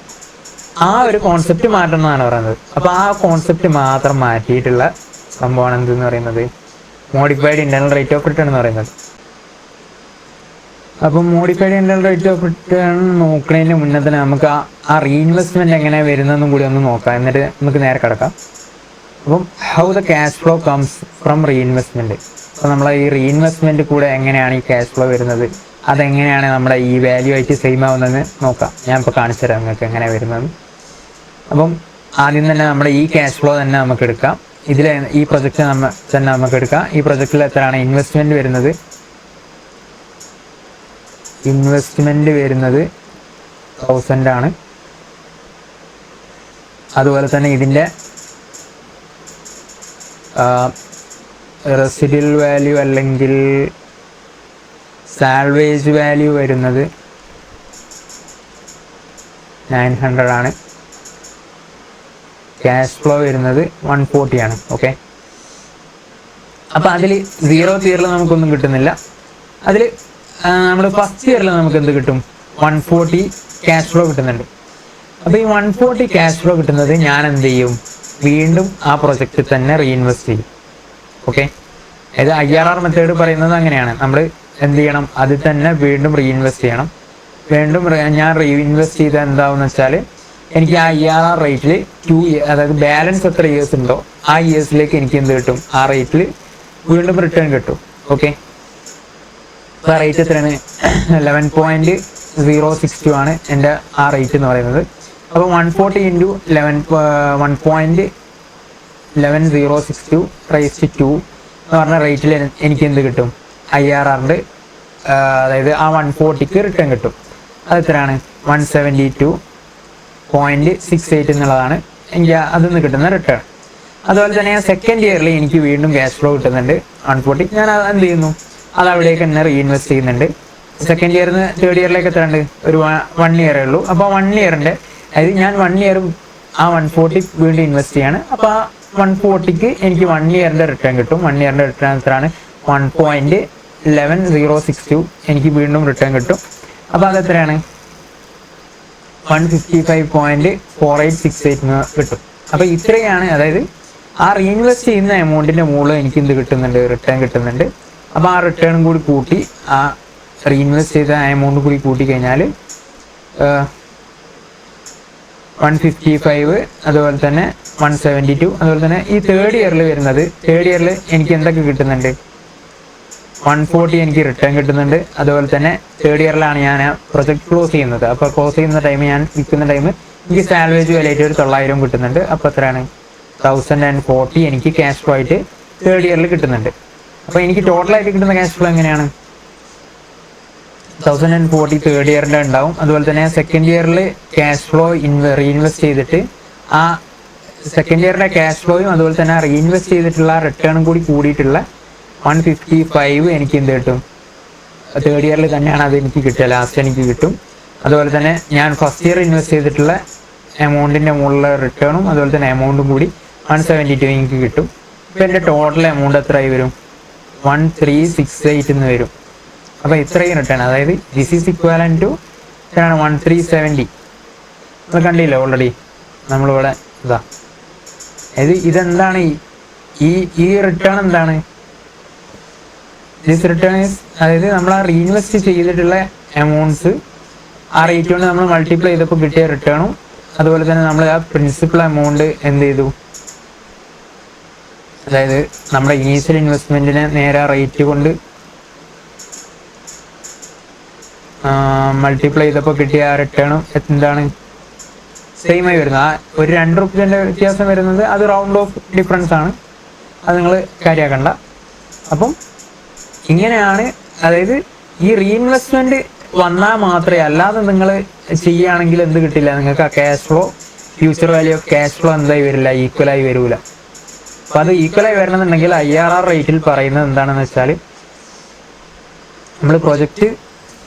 A: ആ ഒരു കോൺസെപ്റ്റ് മാറ്റണം എന്നാണ് പറയുന്നത്. അപ്പോൾ ആ കോൺസെപ്റ്റ് മാത്രം മാറ്റിയിട്ടുള്ള സംഭവമാണ് എന്തെന്ന് പറയുന്നത്? Modified internal rate of return എന്ന് പറയുന്നത്. അപ്പം modified internal rate of return നോക്കുന്നതിന് മുന്നേ തന്നെ നമുക്ക് ആ റീഇൻവെസ്റ്റ്മെന്റ് എങ്ങനെ വരുന്നതെന്നും കൂടി ഒന്ന് നോക്കാം. എന്നിട്ട് നമുക്ക് നേരെ കിടക്കാം. അപ്പം how the cash flow comes from reinvestment. അപ്പം നമ്മളെ ഈ റീഇൻവെസ്റ്റ്മെന്റ് കൂടെ എങ്ങനെയാണ് ഈ ക്യാഷ് ഫ്ലോ വരുന്നത്, അതെങ്ങനെയാണ് നമ്മുടെ ഈ വാല്യൂ ആയിട്ട് സെയിം ആവുന്നതെന്ന് നോക്കാം. ഞാൻ ഇപ്പോൾ കാണിച്ചു തരാം നിങ്ങൾക്ക് എങ്ങനെ വരുന്നത്. അപ്പം ആദ്യം തന്നെ നമ്മുടെ ഈ ക്യാഷ് ഫ്ലോ തന്നെ നമുക്ക് എടുക്കാം. ഇതിൽ ഈ പ്രൊജക്റ്റ് തന്നെ നമുക്ക് എടുക്കാം. ഈ പ്രൊജക്റ്റിൽ എത്രയാണ് ഇൻവെസ്റ്റ്മെന്റ് വരുന്നത്? ഇൻവെസ്റ്റ്മെന്റ് വരുന്നത് 1000 ആണ്. അതുപോലെ തന്നെ ഇതിൻ്റെ റെസിഡ്യൂൽ വാല്യൂ അല്ലെങ്കിൽ സാൽവേജ് വാല്യൂ വരുന്നത് 900 ആണ്. ക്യാഷ് ഫ്ലോ വരുന്നത് 140 ആണ്. ഓക്കെ, അപ്പം അതിൽ 0th ഇയറിൽ നമുക്കൊന്നും കിട്ടുന്നില്ല. അതിൽ നമ്മുടെ ഫസ്റ്റ് ഇയറിൽ നമുക്ക് എന്ത് കിട്ടും? 140 ക്യാഷ് ഫ്ലോ കിട്ടുന്നുണ്ട്. അപ്പോൾ ഈ 140 ക്യാഷ് ഫ്ലോ കിട്ടുന്നത് ഞാൻ എന്ത് ചെയ്യും? വീണ്ടും ആ പ്രൊജക്റ്റിൽ തന്നെ റീഇൻവെസ്റ്റ് ചെയ്യും. ഓക്കെ, അതായത് IRR മെത്തേഡ് പറയുന്നത് അങ്ങനെയാണ്. നമ്മൾ എന്ത് ചെയ്യണം? അതിൽ തന്നെ വീണ്ടും റീഇൻവെസ്റ്റ് ചെയ്യണം. വീണ്ടും ഞാൻ റീഇൻവെസ്റ്റ് ചെയ്താൽ എന്താവെന്ന് വെച്ചാൽ എനിക്ക് ആ IRR റേറ്റിൽ 2 ഇയർ, അതായത് ബാലൻസ് എത്ര ഇയേഴ്സ് ഉണ്ടോ ആ ഇയേഴ്സിലേക്ക് എനിക്ക് എന്ത് കിട്ടും? ആ റേറ്റിൽ വീണ്ടും റിട്ടേൺ കിട്ടും. ഓക്കെ, ഇപ്പോൾ റേറ്റ് എത്രയാണ്? 11.062 ആണ് എൻ്റെ ആ റേറ്റ് എന്ന് പറയുന്നത്. അപ്പോൾ 140 ഇൻറ്റു 1.11.062 റേസ്റ്റ് 2 എന്ന് പറഞ്ഞ റേറ്റിൽ എനിക്ക് എന്ത് കിട്ടും? IRRൻ്റെ അതായത് ആ 140ക്ക് റിട്ടേൺ കിട്ടും. അത് എത്രയാണ്? 172.68 എന്നുള്ളതാണ് എനിക്ക് അതിൽ നിന്ന് കിട്ടുന്ന റിട്ടേൺ. അതുപോലെ തന്നെ സെക്കൻഡ് ഇയറിൽ എനിക്ക് വീണ്ടും ക്യാഷ് ഫ്ലോ കിട്ടുന്നുണ്ട് 140. ഞാൻ എന്ത് ചെയ്യുന്നു? അത് അവിടേക്ക് തന്നെ റീഇൻവെസ്റ്റ് ചെയ്യുന്നുണ്ട്. സെക്കൻഡ് ഇയറിൽ നിന്ന് തേർഡ് ഇയറിലേക്ക് എത്ര ഉണ്ട്? ഒരു 1 ഇയറേ ഉള്ളൂ. അപ്പോൾ 1 ഇയറിൻ്റെ, അതായത് ഞാൻ 1 ഇയർ ആ 140 വീണ്ടും ഇൻവെസ്റ്റ് ചെയ്യാണ്. അപ്പോൾ ആ 140ക്ക് എനിക്ക് 1 ഇയറിൻ്റെ റിട്ടേൺ കിട്ടും. 1 ഇയറിൻ്റെ റിട്ടേൺ എത്രയാണ്? 1.11.062 എനിക്ക് വീണ്ടും റിട്ടേൺ കിട്ടും. അപ്പോൾ അതെത്രയാണ്? 155.4868 കിട്ടും. അപ്പോൾ ഇത്രയാണ്, അതായത് ആ റീഇൻവെസ്റ്റ് ചെയ്യുന്ന എമൗണ്ടിൻ്റെ മുകളിൽ എനിക്ക് എന്ത് കിട്ടുന്നുണ്ട്? റിട്ടേൺ കിട്ടുന്നുണ്ട്. അപ്പോൾ ആ റിട്ടേണും കൂടി കൂട്ടി, ആ റീഇൻവെസ്റ്റ് ചെയ്ത എമൗണ്ട് കൂടി കൂട്ടി കഴിഞ്ഞാൽ 155, അതുപോലെ തന്നെ 172, അതുപോലെ തന്നെ ഈ തേർഡ് ഇയറിൽ വരുന്നത്, തേർഡ് ഇയറിൽ എനിക്ക് എന്തൊക്കെ കിട്ടുന്നുണ്ട്? 140 എനിക്ക് റിട്ടേൺ കിട്ടുന്നുണ്ട്. അതുപോലെ തന്നെ തേർഡ് ഇയറിലാണ് ഞാൻ പ്രൊജക്ട് ക്ലോസ് ചെയ്യുന്നത്. അപ്പോൾ ക്ലോസ് ചെയ്യുന്ന ടൈം, ഞാൻ വിൽക്കുന്ന ടൈം എനിക്ക് സാൽവേജ് വിലയായിട്ട് ഒരു 900 കിട്ടുന്നുണ്ട്. അപ്പോൾ എത്രയാണ്? 1040 എനിക്ക് ക്യാഷ് ഫ്ലോ ആയിട്ട് തേർഡ് ഇയറിൽ കിട്ടുന്നുണ്ട്. അപ്പോൾ എനിക്ക് ടോട്ടലായിട്ട് കിട്ടുന്ന ക്യാഷ് ഫ്ലോ എങ്ങനെയാണ്? 1040 തേർഡ് ഇയറിൻ്റെ ഉണ്ടാവും. അതുപോലെ തന്നെ സെക്കൻഡ് ഇയറിൽ ക്യാഷ് ഫ്ലോ റീഇൻവെസ്റ്റ് ചെയ്തിട്ട് ആ സെക്കൻഡ് ഇയറിൻ്റെ ക്യാഷ് ഫ്ലോയും അതുപോലെ തന്നെ റീഇൻവെസ്റ്റ് ചെയ്തിട്ടുള്ള റിട്ടേണും കൂടി കൂടിയിട്ടുള്ള 155 എനിക്ക് എന്ത് കിട്ടും? തേർഡ് ഇയറിൽ തന്നെയാണ് അത് എനിക്ക് കിട്ടുക, ലാസ്റ്റ് എനിക്ക് കിട്ടും. അതുപോലെ തന്നെ ഞാൻ ഫസ്റ്റ് ഇയർ ഇൻവെസ്റ്റ് ചെയ്തിട്ടുള്ള എമൗണ്ടിൻ്റെ മുകളിലുള്ള റിട്ടേണും അതുപോലെ തന്നെ എമൗണ്ടും കൂടി 172 എനിക്ക് കിട്ടും. ഇപ്പോൾ എൻ്റെ ടോട്ടൽ എമൗണ്ട് എത്രയായി വരും? 1368 എന്ന് വരും. അപ്പോൾ ഇത്രയും റിട്ടേൺ, അതായത് ദിസ് ഈസ് ഇക്വാലൻ ടു എത്രയാണ്? 1370. അത് കണ്ടില്ല ഓൾറെഡി നമ്മളിവിടെ ഇതാ. അതായത് ഇതെന്താണ്? ഈ റിട്ടേൺ എന്താണ്? ദിസ് റിട്ടേൺ ഈസ്, അതായത് നമ്മൾ ആ റീഇൻവെസ്റ്റ് ചെയ്തിട്ടുള്ള എമൗണ്ട്സ് ആ റേറ്റ് കൊണ്ട് നമ്മൾ മൾട്ടിപ്ലൈ ചെയ്തപ്പോൾ കിട്ടിയ റിട്ടേണും അതുപോലെ തന്നെ നമ്മൾ ആ പ്രിൻസിപ്പൽ എമൗണ്ട് എന്ത് ചെയ്തു? അതായത് നമ്മുടെ ഇനീഷ്യൽ ഇൻവെസ്റ്റ്മെന്റിനെ നേരെ റേറ്റ് കൊണ്ട് മൾട്ടിപ്ലൈ ചെയ്തപ്പോൾ കിട്ടിയ ആ റിട്ടേണും എന്താണ്? സെയിം ആയി വരുന്നത്. ആ ഒരു 2 രൂപയുടെ വ്യത്യാസം വരുന്നത് അത് റൗണ്ട് ഓഫ് ഡിഫറൻസ് ആണ്, അത് നിങ്ങൾ കാര്യമാക്കണ്ട. അപ്പം ഇങ്ങനെയാണ്, അതായത് ഈ റീഇൻവെസ്റ്റ്മെന്റ് വന്നാൽ മാത്രമേ, അല്ലാതെ നിങ്ങൾ ചെയ്യുകയാണെങ്കിൽ എന്ത് കിട്ടില്ല? നിങ്ങൾക്ക് ആ cash flow, future value of cash flow എന്തായി വരില്ല? ഈക്വലായി വരില്ല. അപ്പോൾ അത് ഈക്വലായി വരണമെന്നുണ്ടെങ്കിൽ IRR റേറ്റിൽ പറയുന്നത് എന്താണെന്ന് വെച്ചാൽ, നമ്മൾ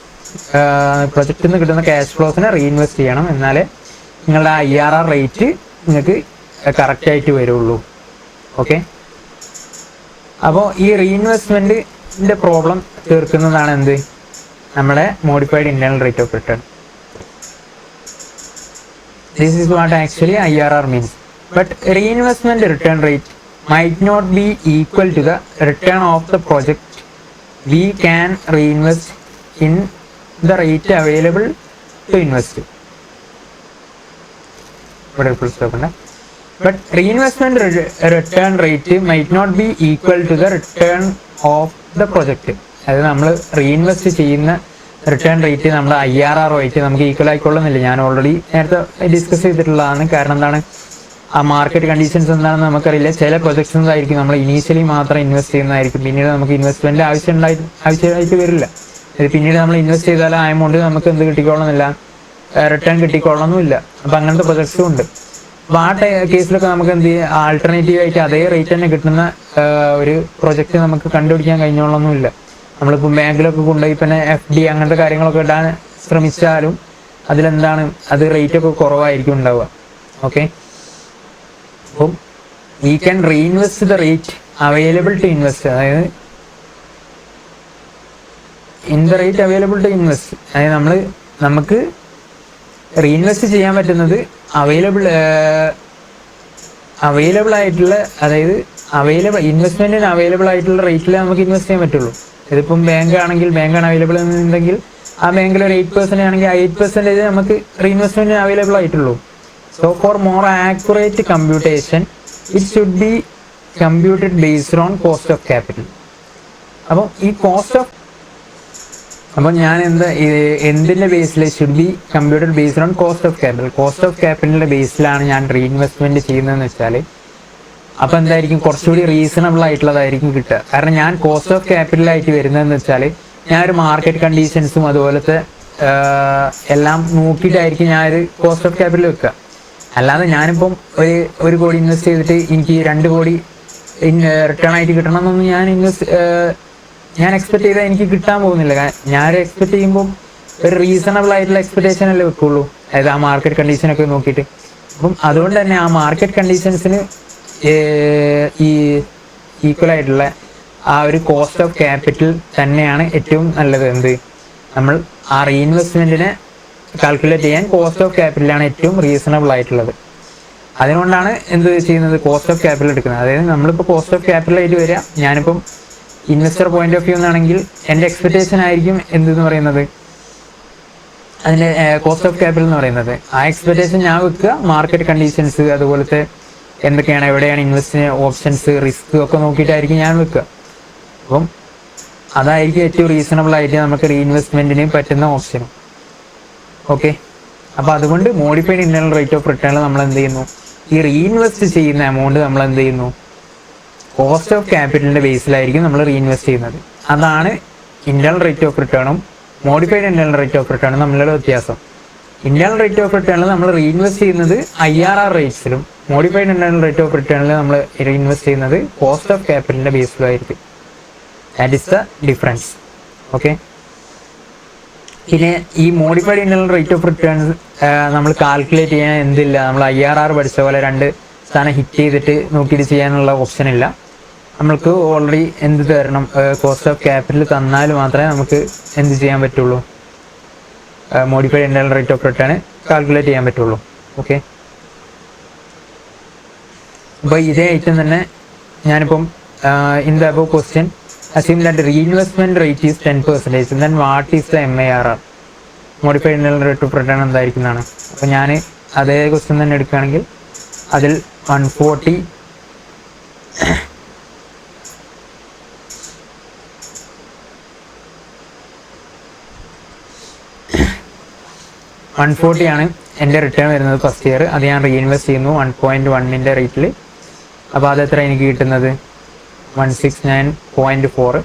A: പ്രൊജക്റ്റിൽ നിന്ന് കിട്ടുന്ന ക്യാഷ് ഫ്ലോസിനെ റീഇൻവെസ്റ്റ് ചെയ്യണം. എന്നാലേ നിങ്ങളുടെ IRR റേറ്റ് നിങ്ങൾക്ക് കറക്റ്റായിട്ട് വരുള്ളൂ. ഓക്കെ, അപ്പോൾ ഈ റീഇൻവെസ്റ്റ്മെന്റിന്റെ പ്രോബ്ലം തീർക്കുന്നതാണ് എന്ത്? നമ്മുടെ modified internal rate of return. This is what actually IRR means. But reinvestment return rate might not be equal to the return of the project we can reinvest in the rate available to invest. ഇവിടെ full stop ഉണ്ട്. But reinvestment return rate might not be equal to the return of the project. അതായത് നമ്മൾ reinvest ചെയ്യുന്ന return rate നമ്മുടെ IRR ആയിട്ട് നമുക്ക് equal ആയിക്കൊള്ളുന്നില്ല. ഞാൻ already നേരത്തെ ഡിസ്കസ് ചെയ്തിട്ടുള്ളതാണ്. കാരണം എന്താണ്, ആ മാർക്കറ്റ് കണ്ടീഷൻസ് എന്താണെന്ന് നമുക്കറിയില്ല. ചില പ്രൊജക്ട്സ് ആയിരിക്കും നമ്മൾ ഇനീഷ്യലി മാത്രം ഇൻവെസ്റ്റ് ചെയ്യുന്നതായിരിക്കും, പിന്നീട് നമുക്ക് ഇൻവെസ്റ്റ്മെന്റ് ആവശ്യമായിട്ട് വരില്ല. ഇത് പിന്നീട് നമ്മൾ ഇൻവെസ്റ്റ് ചെയ്താൽ ആ എമൗണ്ട് നമുക്ക് എന്ത് കിട്ടിക്കൊള്ളുന്നില്ല, റിട്ടേൺ കിട്ടിക്കൊള്ളണമെന്നില്ല. അപ്പം അങ്ങനത്തെ പ്രൊജക്ട്സും ഉണ്ട്. അപ്പോൾ ആ കേസിലൊക്കെ നമുക്ക് എന്ത് ചെയ്യുക, ആൾട്ടർനേറ്റീവ് ആയിട്ട് അതേ റേറ്റ് തന്നെ കിട്ടുന്ന ഒരു പ്രൊജക്റ്റ് നമുക്ക് കണ്ടുപിടിക്കാൻ കഴിഞ്ഞോളൊന്നുമില്ല. നമ്മളിപ്പോൾ ബാങ്കിലൊക്കെ കൊണ്ടുപോയി പിന്നെ FD അങ്ങനത്തെ കാര്യങ്ങളൊക്കെ ഇടാൻ ശ്രമിച്ചാലും അതിലെന്താണ്, അത് റേറ്റ് ഒക്കെ കുറവായിരിക്കും ഉണ്ടാവുക. ഓക്കെ, അപ്പം we can reinvest the rate available to invest. അതായത് in the rate available to invest, അതായത് നമുക്ക് റീഇൻവെസ്റ്റ് ചെയ്യാൻ പറ്റുന്നത് അവൈലബിൾ ആയിട്ടുള്ള, അതായത് ഇൻവെസ്റ്റ്മെന്റിന് അവൈലബിൾ ആയിട്ടുള്ള റേറ്റിൽ നമുക്ക് ഇൻവെസ്റ്റ് ചെയ്യാൻ പറ്റുള്ളൂ. ഇതിപ്പം ബാങ്കാണ് അവൈലബിൾ എന്നുണ്ടെങ്കിൽ ആ ബാങ്കിൽ ഒരു 8% ആണെങ്കിൽ ആ 8% നമുക്ക് റീഇൻവെസ്റ്റ്മെന്റിന് അവൈലബിൾ ആയിട്ടുള്ളൂ. So for more accurate computation it should be computed based on cost of capital. അപ്പം ഈ അപ്പം ഞാൻ എന്തിന്റെ ബേസിൽ should be computed based on cost of capital. Cost of ക്യാപിറ്റലിന്റെ ബേസിലാണ് ഞാൻ റീഇൻവെസ്റ്റ്മെന്റ് ചെയ്യുന്നതെന്ന് വെച്ചാൽ അപ്പൊ എന്തായിരിക്കും, കുറച്ചുകൂടി റീസണബിൾ ആയിട്ടുള്ളതായിരിക്കും കിട്ടുക. കാരണം ഞാൻ കോസ്റ്റ് ഓഫ് ക്യാപിറ്റൽ ആയിട്ട് വരുന്നതെന്ന് വെച്ചാൽ ഞാൻ ഒരു മാർക്കറ്റ് കണ്ടീഷൻസും അതുപോലത്തെ എല്ലാം നോക്കിയിട്ടായിരിക്കും ഞാനൊരു കോസ്റ്റ് ഓഫ് ക്യാപിറ്റൽ വെക്കുക. അല്ലാതെ ഞാനിപ്പം ഒരു കോടി ഇൻവെസ്റ്റ് ചെയ്തിട്ട് എനിക്ക് 2 കോടി റിട്ടേൺ ആയിട്ട് കിട്ടണം എന്നൊന്നും ഞാൻ എക്സ്പെക്ട് ചെയ്താൽ എനിക്ക് കിട്ടാൻ പോകുന്നില്ല. ഞാൻ എക്സ്പെക്ട് ചെയ്യുമ്പോൾ ഒരു റീസണബിൾ ആയിട്ടുള്ള എക്സ്പെക്ടേഷൻ അല്ലേ വെക്കുള്ളൂ, അതായത് ആ മാർക്കറ്റ് കണ്ടീഷനൊക്കെ നോക്കിയിട്ട്. അപ്പം അതുകൊണ്ട് തന്നെ ആ മാർക്കറ്റ് കണ്ടീഷൻസിന് ഈ ഈക്വൽ ആയിട്ടുള്ള ആ ഒരു കോസ്റ്റ് ഓഫ് ക്യാപിറ്റൽ തന്നെയാണ് ഏറ്റവും നല്ലത്. നമ്മൾ ആ റീഇൻവെസ്റ്റ്മെന്റിനെ കാൽക്കുലേറ്റ് ചെയ്യാൻ കോസ്റ്റ് ഓഫ് ക്യാപിറ്റലാണ് ഏറ്റവും റീസണബിൾ ആയിട്ടുള്ളത്. അതുകൊണ്ടാണ് ചെയ്യുന്നത്, കോസ്റ്റ് ഓഫ് ക്യാപിറ്റൽ എടുക്കുന്നത്. അതായത് നമ്മളിപ്പോൾ കോസ്റ്റ് ഓഫ് ക്യാപിറ്റൽ ആയിട്ട് വരിക, ഞാനിപ്പം ഇൻവെസ്റ്റർ പോയിന്റ് ഓഫ് വ്യൂ എന്നാണെങ്കിൽ എൻ്റെ എക്സ്പെക്ടേഷൻ ആയിരിക്കും എന്തെന്ന് പറയുന്നത്, അതിൻ്റെ കോസ്റ്റ് ഓഫ് ക്യാപിറ്റൽ എന്ന് പറയുന്നത്. ആ എക്സ്പെക്ടേഷൻ ഞാൻ വെക്കുക, മാർക്കറ്റ് കണ്ടീഷൻസ് അതുപോലത്തെ എന്തൊക്കെയാണ്, എവിടെയാണ് ഇൻവെസ്റ്റ് ഓപ്ഷൻസ്, റിസ്ക് ഒക്കെ നോക്കിയിട്ടായിരിക്കും ഞാൻ വെക്കുക. അപ്പം അതായിരിക്കും ഏറ്റവും റീസണബിൾ ആയിട്ട് നമുക്ക് റീഇൻവെസ്റ്റ്മെന്റിന് പറ്റുന്ന ഓപ്ഷനും. ഓക്കെ, അപ്പോൾ അതുകൊണ്ട് മോഡിഫൈഡ് ഇന്റേണൽ റേറ്റ് ഓഫ് റിട്ടേണിൽ നമ്മൾ എന്ത് ചെയ്യുന്നു, ഈ റീഇൻവെസ്റ്റ് ചെയ്യുന്ന എമൗണ്ട് നമ്മൾ എന്ത് ചെയ്യുന്നു, കോസ്റ്റ് ഓഫ് ക്യാപിറ്റലിന്റെ ബേസിലായിരിക്കും നമ്മൾ റീഇൻവെസ്റ്റ് ചെയ്യുന്നത്. അതാണ് ഇന്റേണൽ റേറ്റ് ഓഫ് റിട്ടേണും മോഡിഫൈഡ് ഇന്റേണൽ റേറ്റ് ഓഫ് റിട്ടേണും തമ്മിലുള്ള വ്യത്യാസം. ഇന്റേണൽ റേറ്റ് ഓഫ് റിട്ടേണിൽ നമ്മൾ റീഇൻവെസ്റ്റ് ചെയ്യുന്നത് IRR റേറ്റ്സിലും മോഡിഫൈഡ് ഇന്റേണൽ റേറ്റ് ഓഫ് റിട്ടേണിൽ നമ്മൾ റീഇൻവെസ്റ്റ് ചെയ്യുന്നത് കോസ്റ്റ് ഓഫ് ക്യാപിറ്റലിന്റെ ബേസിലും ആയിരിക്കും. That is the difference. Okay, പിന്നെ ഈ modified internal rate of returns നമ്മൾ കാൽക്കുലേറ്റ് ചെയ്യാൻ എന്തില്ല, നമ്മൾ IRR പഠിച്ച പോലെ 2 സ്ഥാനം ഹിറ്റ് ചെയ്തിട്ട് നോക്കിയിട്ട് ചെയ്യാനുള്ള ഓപ്ഷൻ ഇല്ല. നമ്മൾക്ക് ഓൾറെഡി എന്ത് തരണം, കോസ്റ്റ് ഓഫ് ക്യാപിറ്റൽ തന്നാൽ മാത്രമേ നമുക്ക് എന്ത് ചെയ്യാൻ പറ്റുള്ളൂ, modified internal rate of return calculate ചെയ്യാൻ പറ്റുള്ളൂ. ഓക്കെ, അപ്പോൾ ഇതേ ഐറ്റം തന്നെ ഞാനിപ്പം in the above question assume that the reinvestment rate is 10%, then what is the MIRR, modified internal rate of return എന്തായിരിക്കുന്നതാണ്. അപ്പോൾ ഞാൻ അതേ ക്വസ്റ്റ്യൻ തന്നെ എടുക്കുകയാണെങ്കിൽ അതിൽ 140 ആണ് എൻ്റെ റിട്ടേൺ വരുന്നത് ഫസ്റ്റ് ഇയർ. അത് ഞാൻ റീഇൻവെസ്റ്റ് ചെയ്യുന്നു 1.1 റേറ്റിൽ. അപ്പോൾ അതെത്ര എനിക്ക് കിട്ടുന്നത് 169.4.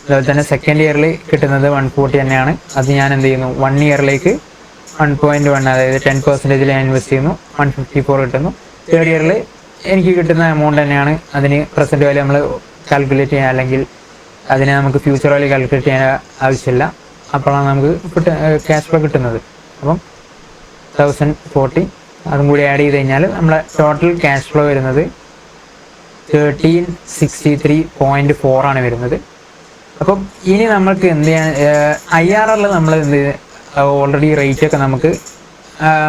A: അതുപോലെ തന്നെ സെക്കൻഡ് ഇയറിൽ കിട്ടുന്നത് 140 തന്നെയാണ്. അത് ഞാൻ എന്ത് ചെയ്യുന്നു, 1 ഇയറിലേക്ക് 1.1, അതായത് 10% ഞാൻ ഇൻവെസ്റ്റ് ചെയ്യുന്നു, 154 കിട്ടുന്നു. തേർഡ് ഇയറിൽ എനിക്ക് കിട്ടുന്ന എമൗണ്ട് തന്നെയാണ്. അതിന് പ്രസന്റ് വാല്യൂ നമ്മൾ കാൽക്കുലേറ്റ് ചെയ്യാൻ, അല്ലെങ്കിൽ അതിനെ നമുക്ക് ഫ്യൂച്ചർ വാല്യൂ കാൽക്കുലേറ്റ് ചെയ്യാൻ ആവശ്യമില്ല. അപ്പോഴാണ് നമുക്ക് ക്യാഷ് ഫ്ലോ കിട്ടുന്നത്. അപ്പം 1040 അതും കൂടി ആഡ് ചെയ്ത് കഴിഞ്ഞാൽ നമ്മളെ ടോട്ടൽ ക്യാഷ് ഫ്ലോ വരുന്നത് 1363.4 ആണ് വരുന്നത്. അപ്പം ഇനി നമ്മൾക്ക് എന്ത് ചെയ്യാൻ, IRR നമ്മൾ ഓൾറെഡി റേറ്റ് ഒക്കെ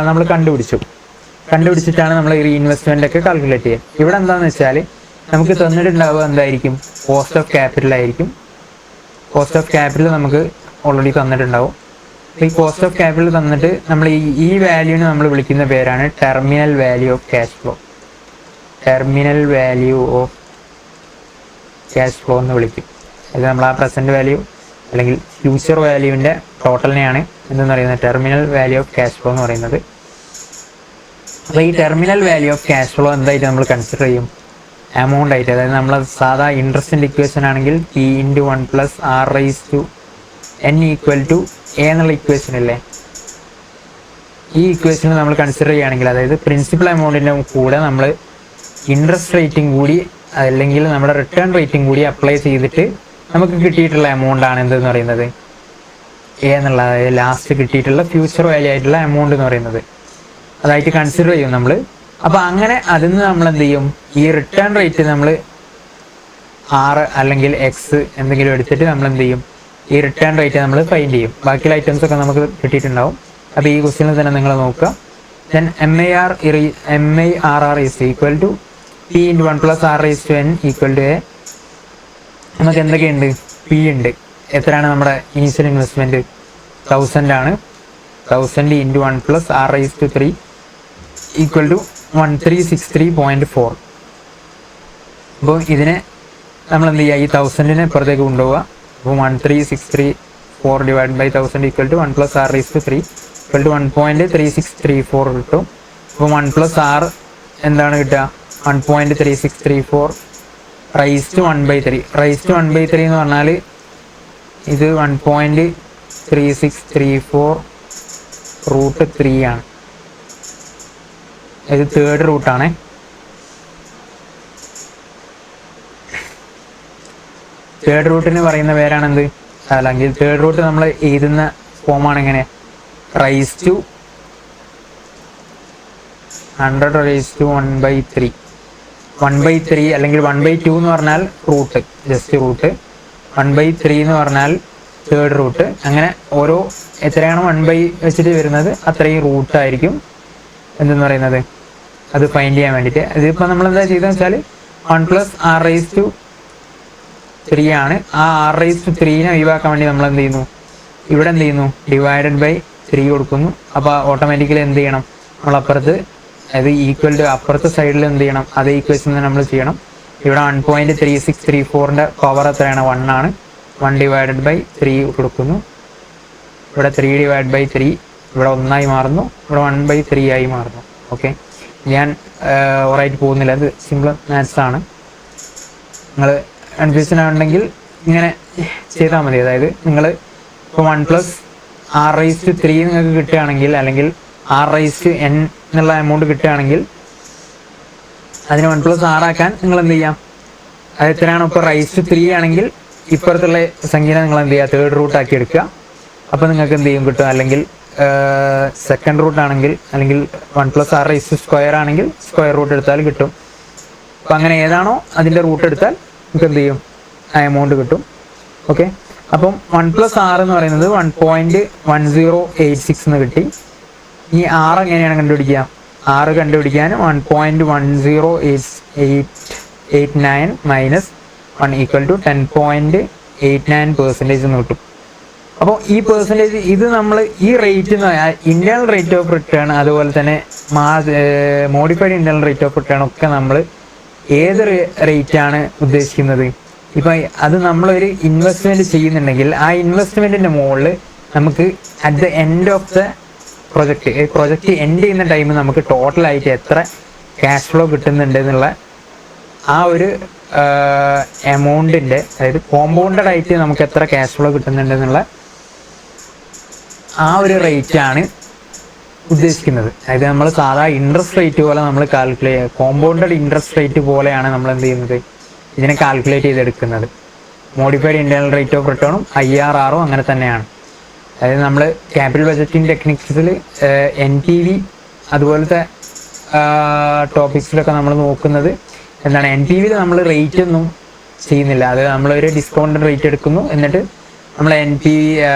A: നമ്മൾ കണ്ടുപിടിച്ചിട്ടാണ് നമ്മൾ ഈ റീഇൻവെസ്റ്റ്മെന്റ് ഒക്കെ കാൽക്കുലേറ്റ് ചെയ്യുക. ഇവിടെ എന്താണെന്ന് വെച്ചാൽ നമുക്ക് തന്നിട്ടുണ്ടാവുക എന്തായിരിക്കും, കോസ്റ്റ് ഓഫ് ക്യാപിറ്റൽ ആയിരിക്കും. കോസ്റ്റ് ഓഫ് ക്യാപിറ്റൽ നമുക്ക് ഓൾറെഡി തന്നിട്ടുണ്ടാവും. ഈ കോസ്റ്റ് ഓഫ് ക്യാപിറ്റൽ തന്നിട്ട് നമ്മൾ ഈ വാല്യൂവിനെ നമ്മൾ വിളിക്കുന്ന പേരാണ് terminal value of cash flow. Terminal value of cash flow എന്ന് വിളിക്കും. ഇത് നമ്മൾ ആ പ്രസന്റ് വാല്യൂ അല്ലെങ്കിൽ ഫ്യൂച്ചർ വാല്യൂവിൻ്റെ ടോട്ടലിനെയാണ് എന്തെന്ന് പറയുന്നത് terminal value of cash flow എന്ന് പറയുന്നത്. അപ്പോൾ ഈ terminal value of cash flow എന്തായിട്ട് നമ്മൾ കൺസിഡർ ചെയ്യും? എമൗണ്ട് ആയിട്ട്. അതായത് നമ്മൾ സാധാ ഇൻട്രസ്റ്റിൻ്റെ ഇക്വേഷൻ ആണെങ്കിൽ P × 1 + R⁻n = A എന്നുള്ള ഇക്വേഷൻ അല്ലേ? ഈ ഇക്വേഷനിൽ നമ്മൾ കൺസിഡർ ചെയ്യുകയാണെങ്കിൽ, അതായത് പ്രിൻസിപ്പൽ എമൗണ്ടിൻ്റെ കൂടെ നമ്മൾ ഇൻട്രസ്റ്റ് റേറ്റും കൂടി അല്ലെങ്കിൽ നമ്മുടെ റിട്ടേൺ റേറ്റും കൂടി അപ്ലൈ ചെയ്തിട്ട് നമുക്ക് കിട്ടിയിട്ടുള്ള എമൗണ്ട് ആണ് എന്തെന്ന് പറയുന്നത് A എന്നുള്ള, അതായത് ലാസ്റ്റ് കിട്ടിയിട്ടുള്ള ഫ്യൂച്ചർ വാല്യൂ ആയിട്ടുള്ള എമൗണ്ട് എന്ന് പറയുന്നത് അതായിട്ട് കൺസിഡർ ചെയ്യും നമ്മൾ. അപ്പോൾ അങ്ങനെ അതിൽ നിന്ന് നമ്മൾ എന്ത് ചെയ്യും? ഈ റിട്ടേൺ റേറ്റ് നമ്മൾ R അല്ലെങ്കിൽ X എന്തെങ്കിലും എടുത്തിട്ട് നമ്മൾ എന്ത് ചെയ്യും? ഈ റിട്ടേൺ റേറ്റ് നമ്മൾ ഫൈൻഡ് ചെയ്യും. ബാക്കിയുള്ള ഐറ്റംസ് ഒക്കെ നമുക്ക് കിട്ടിയിട്ടുണ്ടാവും. അപ്പോൾ ഈ ക്വസ്റ്റ്യനിൽ തന്നെ നിങ്ങൾ നോക്കുക. Then MIRR is equal to P × 1 + R⁻n = A. നമുക്ക് എന്തൊക്കെയുണ്ട്? P ഉണ്ട്. എത്രയാണ് നമ്മുടെ ഇനീഷ്യൽ ഇൻവെസ്റ്റ്മെൻറ്റ്? 1000 ആണ്. 1000 × 1 + R⁻³ = 1363.4. അപ്പോൾ ഇതിനെ നമ്മൾ എന്ത് ചെയ്യുക? ഈ 1000നെ പുറത്തേക്ക് കൊണ്ടുപോവുക. അപ്പോൾ 1363 ഡിവൈഡ് ബൈ 1000 = 1 + R⁻³ = 1.3634 കിട്ടും. അപ്പോൾ 1 + R എന്താണ് കിട്ടുക? 1.3634 റൈസ് ടു 1/3. റൈസ് ടു 1/3 എന്ന് പറഞ്ഞാൽ ഇത് 1.3634 √3 ആണ്. ഇത് തേർഡ് റൂട്ടാണ്. തേർഡ് റൂട്ടിന് പറയുന്ന പേരാണെന്ത്? അല്ലെങ്കിൽ തേർഡ് റൂട്ട് നമ്മൾ എഴുതുന്ന ഫോമാണ് എങ്ങനെ? Raise to 100⁻1/3. 1/3 അല്ലെങ്കിൽ 1/2 എന്ന് പറഞ്ഞാൽ റൂട്ട്, ജസ്റ്റ് റൂട്ട്. 1/3 എന്ന് പറഞ്ഞാൽ തേർഡ് റൂട്ട്. അങ്ങനെ ഓരോ എത്രയാണ് 1/, വെച്ചിട്ട് വരുന്നത് അത്രയും റൂട്ടായിരിക്കും എന്തെന്ന് പറയുന്നത് അത് ഫൈൻഡ് ചെയ്യാൻ വേണ്ടിയിട്ട്. ഇതിപ്പോൾ നമ്മൾ എന്താ ചെയ്തതെന്ന് വെച്ചാൽ 1 + R⁻³ ആണ്. ആ R⁻3നെ ഒഴിവാക്കാൻ വേണ്ടി നമ്മൾ എന്ത് ചെയ്യുന്നു? ഇവിടെ എന്ത് ചെയ്യുന്നു? /3 കൊടുക്കുന്നു. അപ്പോൾ ഓട്ടോമാറ്റിക്കലി എന്ത് ചെയ്യണം? നമ്മൾ അപ്പുറത്ത്, അതായത് ഈക്വൽ ടു അപ്പുറത്തെ സൈഡിൽ എന്ത് ചെയ്യണം? അതേ ഇക്വേഷൻ തന്നെ നമ്മൾ ചെയ്യണം. ഇവിടെ 1.3634ൻ്റെ പവർ എത്രയാണ്? 1 ആണ്. 1/3 കൊടുക്കുന്നു. ഇവിടെ 3/3 ഇവിടെ 1 ആയി മാറുന്നു. ഇവിടെ 1/3 ആയി മാറുന്നു. ഓക്കെ, ഞാൻ ഓറായിട്ട് പോകുന്നില്ല, അത് സിമ്പിൾ മാത്സ് ആണ്. നിങ്ങൾ കൺഫ്യൂഷൻ ആണെങ്കിൽ ഇങ്ങനെ ചെയ്താൽ മതി. അതായത് നിങ്ങൾ ഇപ്പോൾ 1 + R⁻³ നിങ്ങൾക്ക് കിട്ടുകയാണെങ്കിൽ, അല്ലെങ്കിൽ R⁻n എന്നുള്ള എമൗണ്ട് കിട്ടുകയാണെങ്കിൽ അതിന് 1 + R ആക്കാൻ നിങ്ങൾ എന്ത് ചെയ്യാം? അത് എത്രയാണോ ഇപ്പോൾ ⁻³ ആണെങ്കിൽ ഇപ്പുറത്തുള്ള സംഖ്യനെ നിങ്ങൾ എന്ത് ചെയ്യുക? തേർഡ് റൂട്ട് ആക്കി എടുക്കുക. അപ്പോൾ നിങ്ങൾക്ക് എന്ത് ചെയ്യും? കിട്ടും. അല്ലെങ്കിൽ സെക്കൻഡ് റൂട്ട് ആണെങ്കിൽ, അല്ലെങ്കിൽ 1 + R⁻² ആണെങ്കിൽ സ്ക്വയർ റൂട്ട് എടുത്താൽ കിട്ടും. അപ്പോൾ അങ്ങനെ ഏതാണോ അതിൻ്റെ റൂട്ട് എടുത്താൽ നമുക്ക് എന്ത് ചെയ്യും? ആ എമൗണ്ട് കിട്ടും. ഓക്കെ, അപ്പം 1 + R എന്ന് പറയുന്നത് 1.1086 എന്ന് കിട്ടി. ഈ R എങ്ങനെയാണ് കണ്ടുപിടിക്കുക? R കണ്ടുപിടിക്കാൻ 1.108889 - 1 = 10.89% എന്ന് കിട്ടും. അപ്പോൾ ഈ പെർസെൻറ്റേജ് ഇത് നമ്മൾ ഈ റേറ്റ് എന്ന് പറഞ്ഞാൽ ഇന്റേണൽ റേറ്റ് ഓഫ് റിട്ടേൺ, അതുപോലെ തന്നെ modified internal rate of return ഒക്കെ നമ്മൾ ഏത് റേറ്റാണ് ഉദ്ദേശിക്കുന്നത്? ഇപ്പം അത് നമ്മളൊരു ഇൻവെസ്റ്റ്മെൻറ്റ് ചെയ്യുന്നുണ്ടെങ്കിൽ ആ ഇൻവെസ്റ്റ്മെൻറ്റിൻ്റെ മുകളിൽ നമുക്ക് at the end of the project end ചെയ്യുന്ന ടൈം നമുക്ക് ടോട്ടലായിട്ട് എത്ര ക്യാഷ് ഫ്ലോ കിട്ടുന്നുണ്ട് എന്നുള്ള ആ ഒരു എമൗണ്ടിൻ്റെ, അതായത് കോമ്പൗണ്ടഡ് ആയിട്ട് നമുക്ക് എത്ര ക്യാഷ് ഫ്ലോ കിട്ടുന്നുണ്ട് എന്നുള്ള ആ ഒരു റേറ്റാണ് ഉദ്ദേശിക്കുന്നത്. അതായത് നമ്മൾ സാധാ ഇൻട്രസ്റ്റ് റേറ്റ് പോലെ നമ്മൾ കാൽക്കുലേറ്റ് ചെയ്യുക, കോമ്പൗണ്ടഡ് ഇൻട്രസ്റ്റ് റേറ്റ് പോലെയാണ് നമ്മൾ എന്ത് ചെയ്യുന്നത്? ഇതിനെ കാൽക്കുലേറ്റ് ചെയ്തെടുക്കുന്നത്. മോഡിഫൈഡ് ഇന്റേണൽ റേറ്റ് ഓഫ് റിട്ടേണും IRRും അങ്ങനെ തന്നെയാണ്. അതായത് നമ്മൾ ക്യാപിറ്റൽ ബജറ്റിംഗ് ടെക്നിക്സിൽ NPV അതുപോലത്തെ ടോപ്പിക്സിലൊക്കെ നമ്മൾ നോക്കുന്നത് എന്താണ്? NPVയിൽ നമ്മൾ റേറ്റ് ഒന്നും ചെയ്യുന്നില്ല. അത് നമ്മളൊരു ഡിസ്കൗണ്ടഡ് റേറ്റ് എടുക്കുന്നു, എന്നിട്ട് നമ്മൾ NPV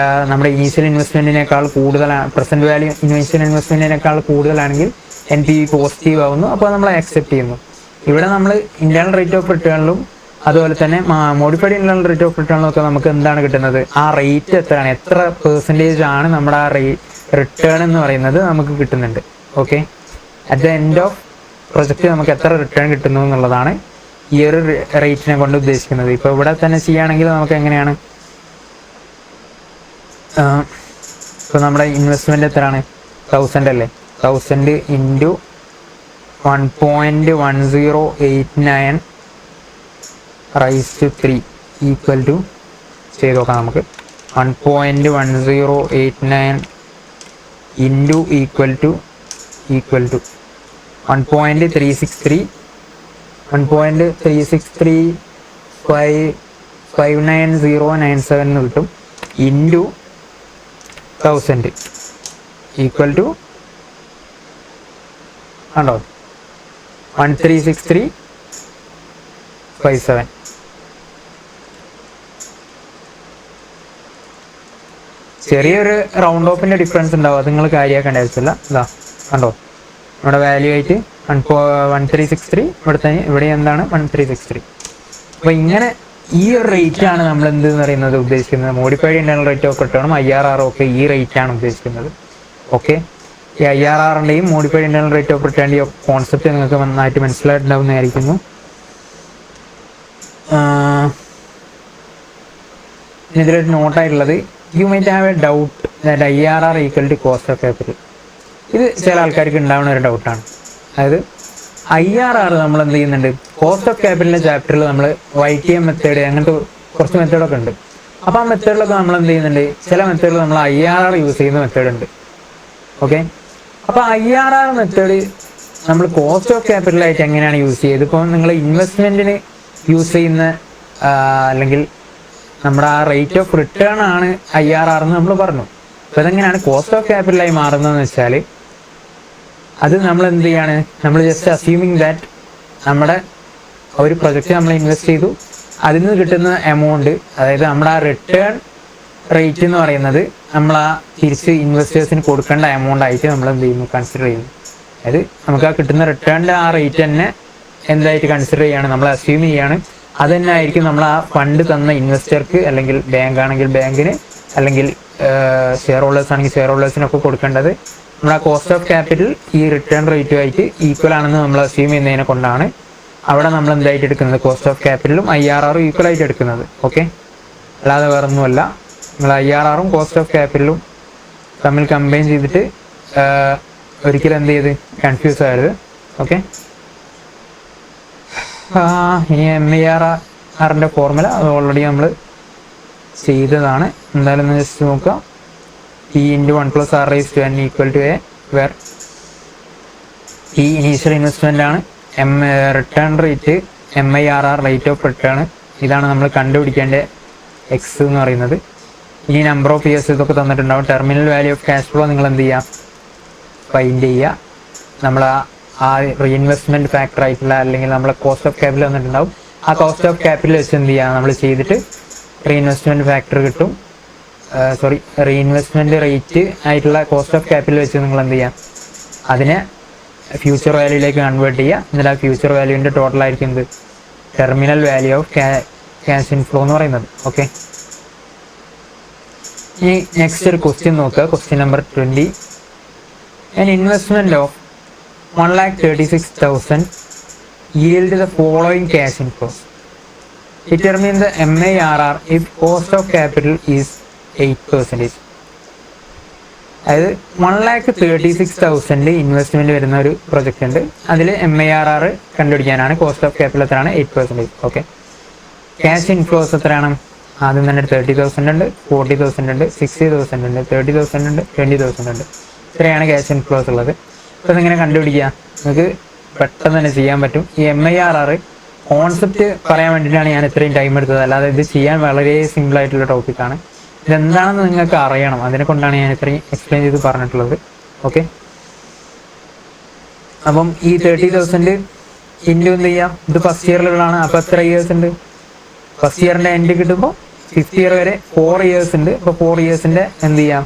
A: നമ്മുടെ ഇനീഷ്യൽ ഇൻവെസ്റ്റ്മെൻറ്റിനേക്കാൾ കൂടുതലാണ്, പ്രസൻറ്റ് വാല്യൂ ഇനീഷ്യൽ ഇൻവെസ്റ്റ്മെൻറ്റിനേക്കാൾ കൂടുതലാണെങ്കിൽ NPV പോസിറ്റീവ് ആവുന്നു. അപ്പോൾ നമ്മൾ അക്സെപ്റ്റ് ചെയ്യുന്നു. ഇവിടെ നമ്മൾ ഇന്റേണൽ റേറ്റ് ഓഫ് റിട്ടേണിലും അതുപോലെ തന്നെ മോഡിഫൈഡ് ഇന്റേണൽ റേറ്റ് ഓഫ് റിട്ടേണിലൊക്കെ നമുക്ക് എന്താണ് കിട്ടുന്നത്, ആ റേറ്റ് എത്രയാണ്, എത്ര പെർസെൻറ്റേജ് ആണ് നമ്മുടെ ആ റിട്ടേൺ എന്ന് പറയുന്നത് നമുക്ക് കിട്ടുന്നുണ്ട്. Okay, at the end of project നമുക്ക് എത്ര റിട്ടേൺ കിട്ടുന്നു എന്നുള്ളതാണ് ഈ ഒരു റേറ്റിനെ കൊണ്ട് ഉദ്ദേശിക്കുന്നത്. ഇപ്പോൾ ഇവിടെ തന്നെ ചെയ്യുകയാണെങ്കിൽ നമുക്ക് എങ്ങനെയാണ്, ഇപ്പോൾ നമ്മുടെ ഇൻവെസ്റ്റ്മെൻറ്റ് എത്രയാണ്, 1000 അല്ലേ, 1000 into 1.1089 raise to 3 equal to ചെയ്ത് നോക്കാം നമുക്ക്. 1.1089 ഇൻറ്റു ഈക്വൽ ടു 1.363 59097 എന്ന് കിട്ടും. ഇൻറ്റു 1000 ഈക്വൽ ടു കണ്ടോ 136357. ചെറിയൊരു റൗണ്ട് ഓഫിന്റെ ഡിഫറൻസ് ഉണ്ടാവും, അത് നിങ്ങൾ കാര്യമാക്കേണ്ട ആവശ്യമില്ല. ഇതാ കണ്ടോ നമ്മുടെ വാല്യൂ ആയിട്ട് 1363, ഇവിടെ എന്താണ് 1363. അപ്പൊ ഇങ്ങനെ ഈ ഒരു റേറ്റ് ആണ് നമ്മൾ എന്ത് പറയുന്നത് ഉദ്ദേശിക്കുന്നത്, മോഡിഫൈഡ് ഇന്റേണൽ റേറ്റ് ഓഫ് റിട്ടേണും IRR ഒക്കെ ഈ റേറ്റ് ആണ് ഉദ്ദേശിക്കുന്നത്. ഓക്കെ, ഈ IRRന്റെയും മോഡിഫൈഡ് ഇന്റേണൽ റേറ്റ് ഓഫ് റിട്ടേണിന്റെയും കോൺസെപ്റ്റ് നിങ്ങൾക്ക് നന്നായിട്ട് മനസ്സിലായിട്ടുണ്ടാവുന്നതായിരിക്കുന്നു. ഇതിലൊരു നോട്ടായിട്ടുള്ളത്, you might have a doubt that IRR equal to cost of capital. ഇത് ചില ആൾക്കാർക്ക് ഉണ്ടാവുന്ന ഒരു ഡൗട്ടാണ്. അതായത് IRR നമ്മൾ എന്ത് ചെയ്യുന്നുണ്ട്, കോസ്റ്റ് ഓഫ് ക്യാപിറ്റലിന്റെ ചാപ്റ്ററിൽ നമ്മൾ YTM മെത്തേഡ് അങ്ങനത്തെ കുറച്ച് മെത്തേഡൊക്കെ ഉണ്ട്. അപ്പോൾ ആ മെത്തേഡിലൊക്കെ നമ്മൾ എന്ത് ചെയ്യുന്നുണ്ട്, ചില മെത്തേഡിൽ നമ്മൾ IRR യൂസ് ചെയ്യുന്ന മെത്തേഡ് ഉണ്ട്. ഓക്കെ, അപ്പോൾ IRR മെത്തേഡ് നമ്മൾ കോസ്റ്റ് ഓഫ് ക്യാപിറ്റലായിട്ട് എങ്ങനെയാണ് യൂസ് ചെയ്തത്, ഇപ്പോൾ നിങ്ങൾ ഇൻവെസ്റ്റ്മെന്റിന് യൂസ് ചെയ്യുന്ന അല്ലെങ്കിൽ നമ്മുടെ ആ റേറ്റ് ഓഫ് റിട്ടേൺ ആണ് IRR എന്ന് നമ്മൾ പറഞ്ഞു. അപ്പോൾ അതെങ്ങനെയാണ് കോസ്റ്റ് ഓഫ് ക്യാപിറ്റലായി മാറുന്നതെന്ന് വെച്ചാൽ, അത് നമ്മൾ എന്ത് ചെയ്യാണ്, നമ്മൾ ജസ്റ്റ് അസ്യൂമിങ് ദാറ്റ് നമ്മുടെ ഒരു പ്രൊജക്റ്റ് നമ്മൾ ഇൻവെസ്റ്റ് ചെയ്തു, അതിൽ നിന്ന് കിട്ടുന്ന എമൗണ്ട്, അതായത് നമ്മുടെ ആ റിട്ടേൺ റേറ്റ് എന്ന് പറയുന്നത് നമ്മൾ ആ തിരിച്ച് ഇൻവെസ്റ്റേഴ്സിന് കൊടുക്കേണ്ട എമൗണ്ട് ആയിട്ട് നമ്മൾ എന്ത് ചെയ്യുന്നു, കൺസിഡർ ചെയ്യുന്നു. അതായത് നമുക്ക് ആ കിട്ടുന്ന റിട്ടേണിൻ്റെ ആ റേറ്റ് തന്നെ എന്തായിട്ട് കൺസിഡർ ചെയ്യാണ്, നമ്മൾ അസ്യൂം ചെയ്യാണ്. അത് തന്നെ ആയിരിക്കും നമ്മൾ ആ ഫണ്ട് തന്ന ഇൻവെസ്റ്റർക്ക്, അല്ലെങ്കിൽ ബാങ്ക് ആണെങ്കിൽ ബാങ്കിന്, അല്ലെങ്കിൽ ഷെയർ ഹോൾഡേഴ്സ് ആണെങ്കിൽ ഷെയർ ഹോൾഡേഴ്സിനൊക്കെ കൊടുക്കേണ്ടത്. നമ്മുടെ കോസ്റ്റ് ഓഫ് ക്യാപിറ്റൽ ഈ റിട്ടേൺ റേറ്റുമായിട്ട് ഈക്വൽ ആണെന്ന് നമ്മൾ അസ്യൂം ചെയ്യുന്നതിനെ കൊണ്ടാണ് അവിടെ നമ്മൾ എന്തായിട്ട് എടുക്കുന്നത്, കോസ്റ്റ് ഓഫ് ക്യാപിറ്റലും IRRും ഈക്വൽ ആയിട്ട് എടുക്കുന്നത്. ഓക്കെ, അല്ലാതെ വേറെ ഒന്നുമല്ല. നിങ്ങൾ IRRും കോസ്റ്റ് ഓഫ് ക്യാപിറ്റലും തമ്മിൽ കമ്പൈൻ ചെയ്തിട്ട് ഒരിക്കലും എന്ത് ചെയ്ത് കൺഫ്യൂസ് ആയത്. ഓക്കെ, ഇനി MIRRന്റെ ഫോർമുല അത് ഓൾറെഡി നമ്മൾ ചെയ്തതാണ്. എന്തായാലും ജസ്റ്റ് നോക്കാം. P × 1 + R⁻n equal to A, where P initial investment ആണ്, return rate MIRR rate of return, ഇതാണ് നമ്മൾ കണ്ടുപിടിക്കേണ്ട X എന്ന് പറയുന്നത്. ഇനി നമ്പർ ഓഫ് ഇയേഴ്സ് ഇതൊക്കെ തന്നിട്ടുണ്ടാവും. Terminal value of cash flow നിങ്ങൾ എന്ത് ചെയ്യുക, ഫൈൻഡ് ചെയ്യുക. നമ്മൾ ആ റീഇൻവെസ്റ്റ്മെന്റ് ഫാക്ടർ ആയിട്ടുള്ള, അല്ലെങ്കിൽ നമ്മളെ കോസ്റ്റ് ഓഫ് ക്യാപിറ്റൽ തന്നിട്ടുണ്ടാവും. ആ കോസ്റ്റ് ഓഫ് ക്യാപിറ്റൽ വെച്ച് എന്ത് ചെയ്യുക, നമ്മൾ ചെയ്തിട്ട് റീഇൻവെസ്റ്റ്മെന്റ് ഫാക്ടർ കിട്ടും, റീഇൻവെസ്റ്റ്മെന്റ് റേറ്റ് ആയിട്ടുള്ള കോസ്റ്റ് ഓഫ് ക്യാപിറ്റൽ വെച്ച് നിങ്ങൾ എന്ത് ചെയ്യാം, അതിനെ ഫ്യൂച്ചർ വാല്യൂയിലേക്ക് കൺവേർട്ട് ചെയ്യുക. എന്നിട്ട് ആ ഫ്യൂച്ചർ വാല്യൂവിൻ്റെ ടോട്ടൽ ആയിരിക്കും എന്ത്, terminal value of cash inflow എന്ന് പറയുന്നത്. ഓക്കെ, ഇനി നെക്സ്റ്റ് ഒരു ക്വസ്റ്റ്യൻ നോക്കുക. Question number 20. An investment of 1,36,000 yield the following cash inflows. Determine the MIRR if cost of capital is 8%. അതായത് 1,36,000 ഇൻവെസ്റ്റ്മെന്റ് വരുന്ന ഒരു പ്രൊജക്റ്റ് ഉണ്ട്. അതിൽ MIRR കണ്ടുപിടിക്കാനാണ്. കോസ്റ്റ് ഓഫ് ക്യാപിറ്റൽ എത്രയാണ്, 8%. ഓക്കെ, ക്യാഷ് ഇൻഫ്ലോസ് എത്രയാണ്, ആദ്യം തന്നെ 30,000 ഉണ്ട്, 40,000 ഉണ്ട്, 60,000 ഉണ്ട്, 30,000 ഉണ്ട്, 20,000 ഉണ്ട്. ഇത്രയാണ് ക്യാഷ് ഇൻഫ്ലോസ് ഉള്ളത്. അപ്പോൾ ഇതെങ്ങനെ കണ്ടുപിടിക്കുക, നിങ്ങൾക്ക് പെട്ടെന്ന് തന്നെ ചെയ്യാൻ പറ്റും. ഈ MIRR കോൺസെപ്റ്റ് പറയാൻ വേണ്ടിയിട്ടാണ് ഞാൻ ഇത്രയും ടൈം എടുത്തത്, അല്ലാതെ ഇത് ചെയ്യാൻ വളരെ സിമ്പിൾ ആയിട്ടുള്ള ടോപ്പിക്കാണ്. ഇതെന്താണെന്ന് നിങ്ങൾക്ക് അറിയണം, അതിനെ കൊണ്ടാണ് ഞാൻ ഇത്രയും എക്സ്പ്ലെയിൻ ചെയ്ത് പറഞ്ഞിട്ടുള്ളത്. ഓക്കെ, അപ്പം ഈ 30,000 ഇൻറ്റു എന്ത് ചെയ്യാം, ഇത് ഫസ്റ്റ് ഇയറിലുള്ളതാണ്. അപ്പോൾ എത്ര ഇയേഴ്സ് ഉണ്ട്, ഫസ്റ്റ് ഇയറിൻ്റെ എൻഡ് കിട്ടുമ്പോൾ 5th ഇയർ വരെ 4 ഇയേഴ്സ് ഉണ്ട്. അപ്പോൾ 4 ഇയേഴ്സിൻ്റെ എന്ത് ചെയ്യാം,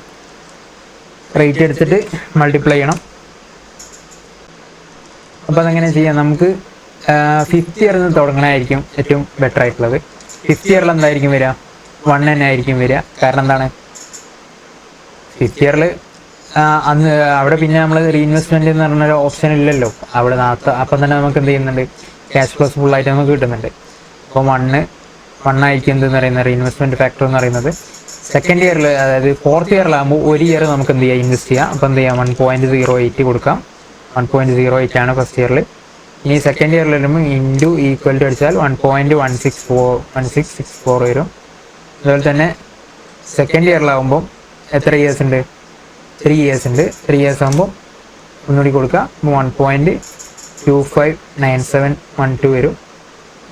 A: റേറ്റ് എടുത്തിട്ട് മൾട്ടിപ്ലൈ ചെയ്യണം. അപ്പോൾ അതെങ്ങനെ ചെയ്യാം, നമുക്ക് ഫിഫ്ത്ത് ഇയറിൽ നിന്ന് തുടങ്ങണമായിരിക്കും ഏറ്റവും ബെറ്റർ ആയിട്ടുള്ളത്. ഫിഫ്ത്ത് ഇയറിൽ എന്തായിരിക്കും വരിക? 1 തന്നെ ആയിരിക്കും വരിക. കാരണം എന്താണ്, ഫിഫ്ത്ത് ഇയറിൽ അന്ന് അവിടെ പിന്നെ നമ്മൾ റീഇൻവെസ്റ്റ്മെന്റ് എന്ന് പറഞ്ഞൊരു ഓപ്ഷൻ ഇല്ലല്ലോ അവിടെ നാളത്തെ. അപ്പം തന്നെ നമുക്ക് എന്ത് ചെയ്യുന്നുണ്ട്, ക്യാഷ് ഫ്ലോസ് ഫുള്ളായിട്ട് നമുക്ക് കിട്ടുന്നുണ്ട്. അപ്പോൾ വണ്ണായിരിക്കും എന്തെന്ന് പറയുന്നത് റീഇൻവെസ്റ്റ്മെന്റ് ഫാക്ടർ എന്ന് പറയുന്നത്. സെക്കൻഡ് ഇയറിൽ, അതായത് ഫോർത്ത് ഇയറിലാകുമ്പോൾ ഒരു ഇയർ നമുക്ക് എന്ത് ചെയ്യാം, ഇൻവെസ്റ്റ് ചെയ്യാം. അപ്പോൾ എന്ത് ചെയ്യാം, 1.08 കൊടുക്കാം. 1.08 ആണ് ഫസ്റ്റ് ഇയറിൽ. ഇനി സെക്കൻഡ് ഇയറിൽ വരുമ്പോൾ ഇൻറ്റു ഈക്വൽ ടു അടിച്ചാൽ 1.1664 വരും. അതുപോലെ തന്നെ സെക്കൻഡ് ഇയറിലാകുമ്പോൾ എത്ര ഇയേഴ്സ് ഉണ്ട്? 3 ഇയേഴ്സ് ഉണ്ട്. 3 ഇയേഴ്സ് ആകുമ്പോൾ ഒന്നുകൂടി കൊടുക്കുക. 1.259712 വരും.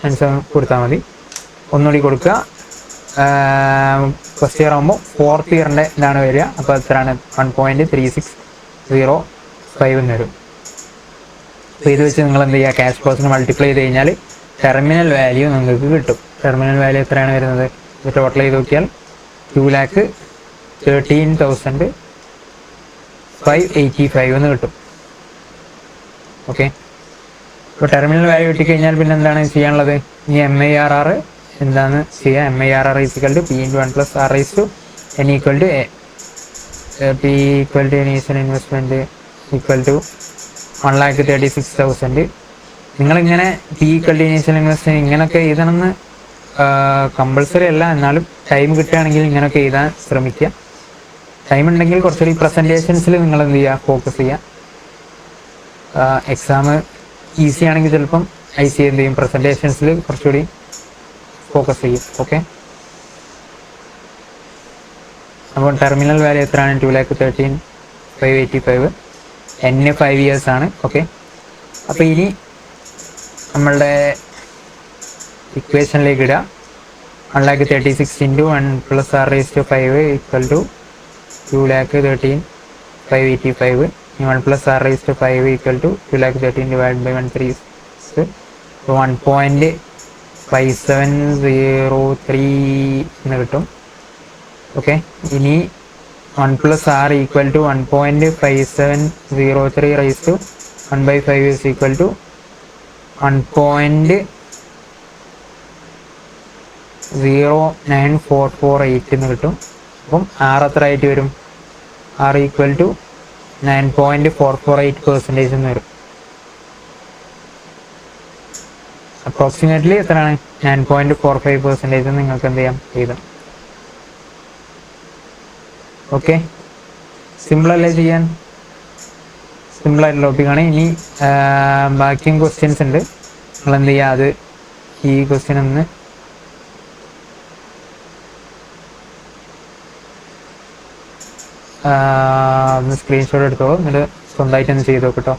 A: 97 കൊടുത്താൽ മതി. ഒന്നുകൂടി കൊടുക്കുക. ഫസ്റ്റ് ഇയർ ആകുമ്പോൾ ഫോർത്ത് ഇയറിൻ്റെ ഇതാണ് വരിക. അപ്പോൾ എത്രയാണ്? 1.3605 എന്ന് വരും. അപ്പോൾ ഇത് വെച്ച് നിങ്ങൾ എന്ത് ചെയ്യുക, ക്യാഷ് ഫ്ലോസിന് മൾട്ടിപ്ലൈ ചെയ്ത് കഴിഞ്ഞാൽ ടെർമിനൽ വാല്യൂ നിങ്ങൾക്ക് കിട്ടും. ടെർമിനൽ വാല്യൂ എത്രയാണ് വരുന്നത്? ഇത് ടോട്ടൽ ചെയ്ത് നോക്കിയാൽ 2,13,585 എന്ന് കിട്ടും. ഓക്കെ. ഇപ്പോൾ ടെർമിനൽ വാല്യൂ കിട്ടിക്കഴിഞ്ഞാൽ പിന്നെ എന്താണ് ചെയ്യാനുള്ളത്? ഇനി MIRR എന്താണ് ചെയ്യുക? MIRR equal to P × 1 + R = N equal to A. P equal to initial investment equal to 1,36,000. നിങ്ങളിങ്ങനെ P equal to initial investment ഇങ്ങനെയൊക്കെ എഴുതണമെന്ന് കമ്പൾസറി അല്ല, എന്നാലും ടൈം കിട്ടുകയാണെങ്കിൽ ഇങ്ങനെയൊക്കെ എഴുതാൻ ശ്രമിക്കുക. ടൈം ഉണ്ടെങ്കിൽ കുറച്ചുകൂടി പ്രസൻറ്റേഷൻസിൽ നിങ്ങൾ എന്ത് ചെയ്യുക, ഫോക്കസ് ചെയ്യുക. എക്സാം ഈസി ആണെങ്കിൽ ചിലപ്പം IC എന്ത് ചെയ്യും, പ്രസൻറ്റേഷൻസിൽ കുറച്ചുകൂടി ഫോക്കസ് ചെയ്യും. ഓക്കെ. അപ്പോൾ ടെർമിനൽ വാല്യൂ എത്രയാണ്? 2,13,585. N 5 ഇയേഴ്സ് ആണ്. ഓക്കെ. അപ്പോൾ ഇനി നമ്മളുടെ ഇക്വേഷനിലേക്ക് ഇടുക. 1,36 × 1 + R = 5 equal to 2,13,585. 1 + R = 5 equal to 2,13,136. 1.5703 എന്ന് കിട്ടും. ഓക്കെ. ഇനി 1 + R equal to 1.5703 raise to 1/5 is equal to 1.09448 എന്ന് കിട്ടും. അപ്പം R എത്ര ആയിട്ട് വരും? R ഈക്വൽ ടു 9.448% എന്ന് വരും. അപ്രോക്സിമേറ്റ്ലി എത്രയാണ്? 9.45% നിങ്ങൾക്ക് എന്ത് ചെയ്യാം, എഴുതാം. ഓക്കെ. സിമ്പിളല്ലേ ചെയ്യാൻ? സിമ്പിളായിട്ടുള്ള ടോപ്പിക്കാണ്. ഇനി ബാക്കിയും ക്വസ്റ്റ്യൻസ് ഉണ്ട്. നിങ്ങൾ എന്ത് ചെയ്യുക, അത് ഈ ക്വസ്റ്റ്യൻ ഒന്ന് സ്ക്രീൻഷോട്ട് എടുത്തോ, എന്നിട്ട് സ്വന്തമായിട്ടൊന്ന് ചെയ്ത് നോക്കട്ടോ.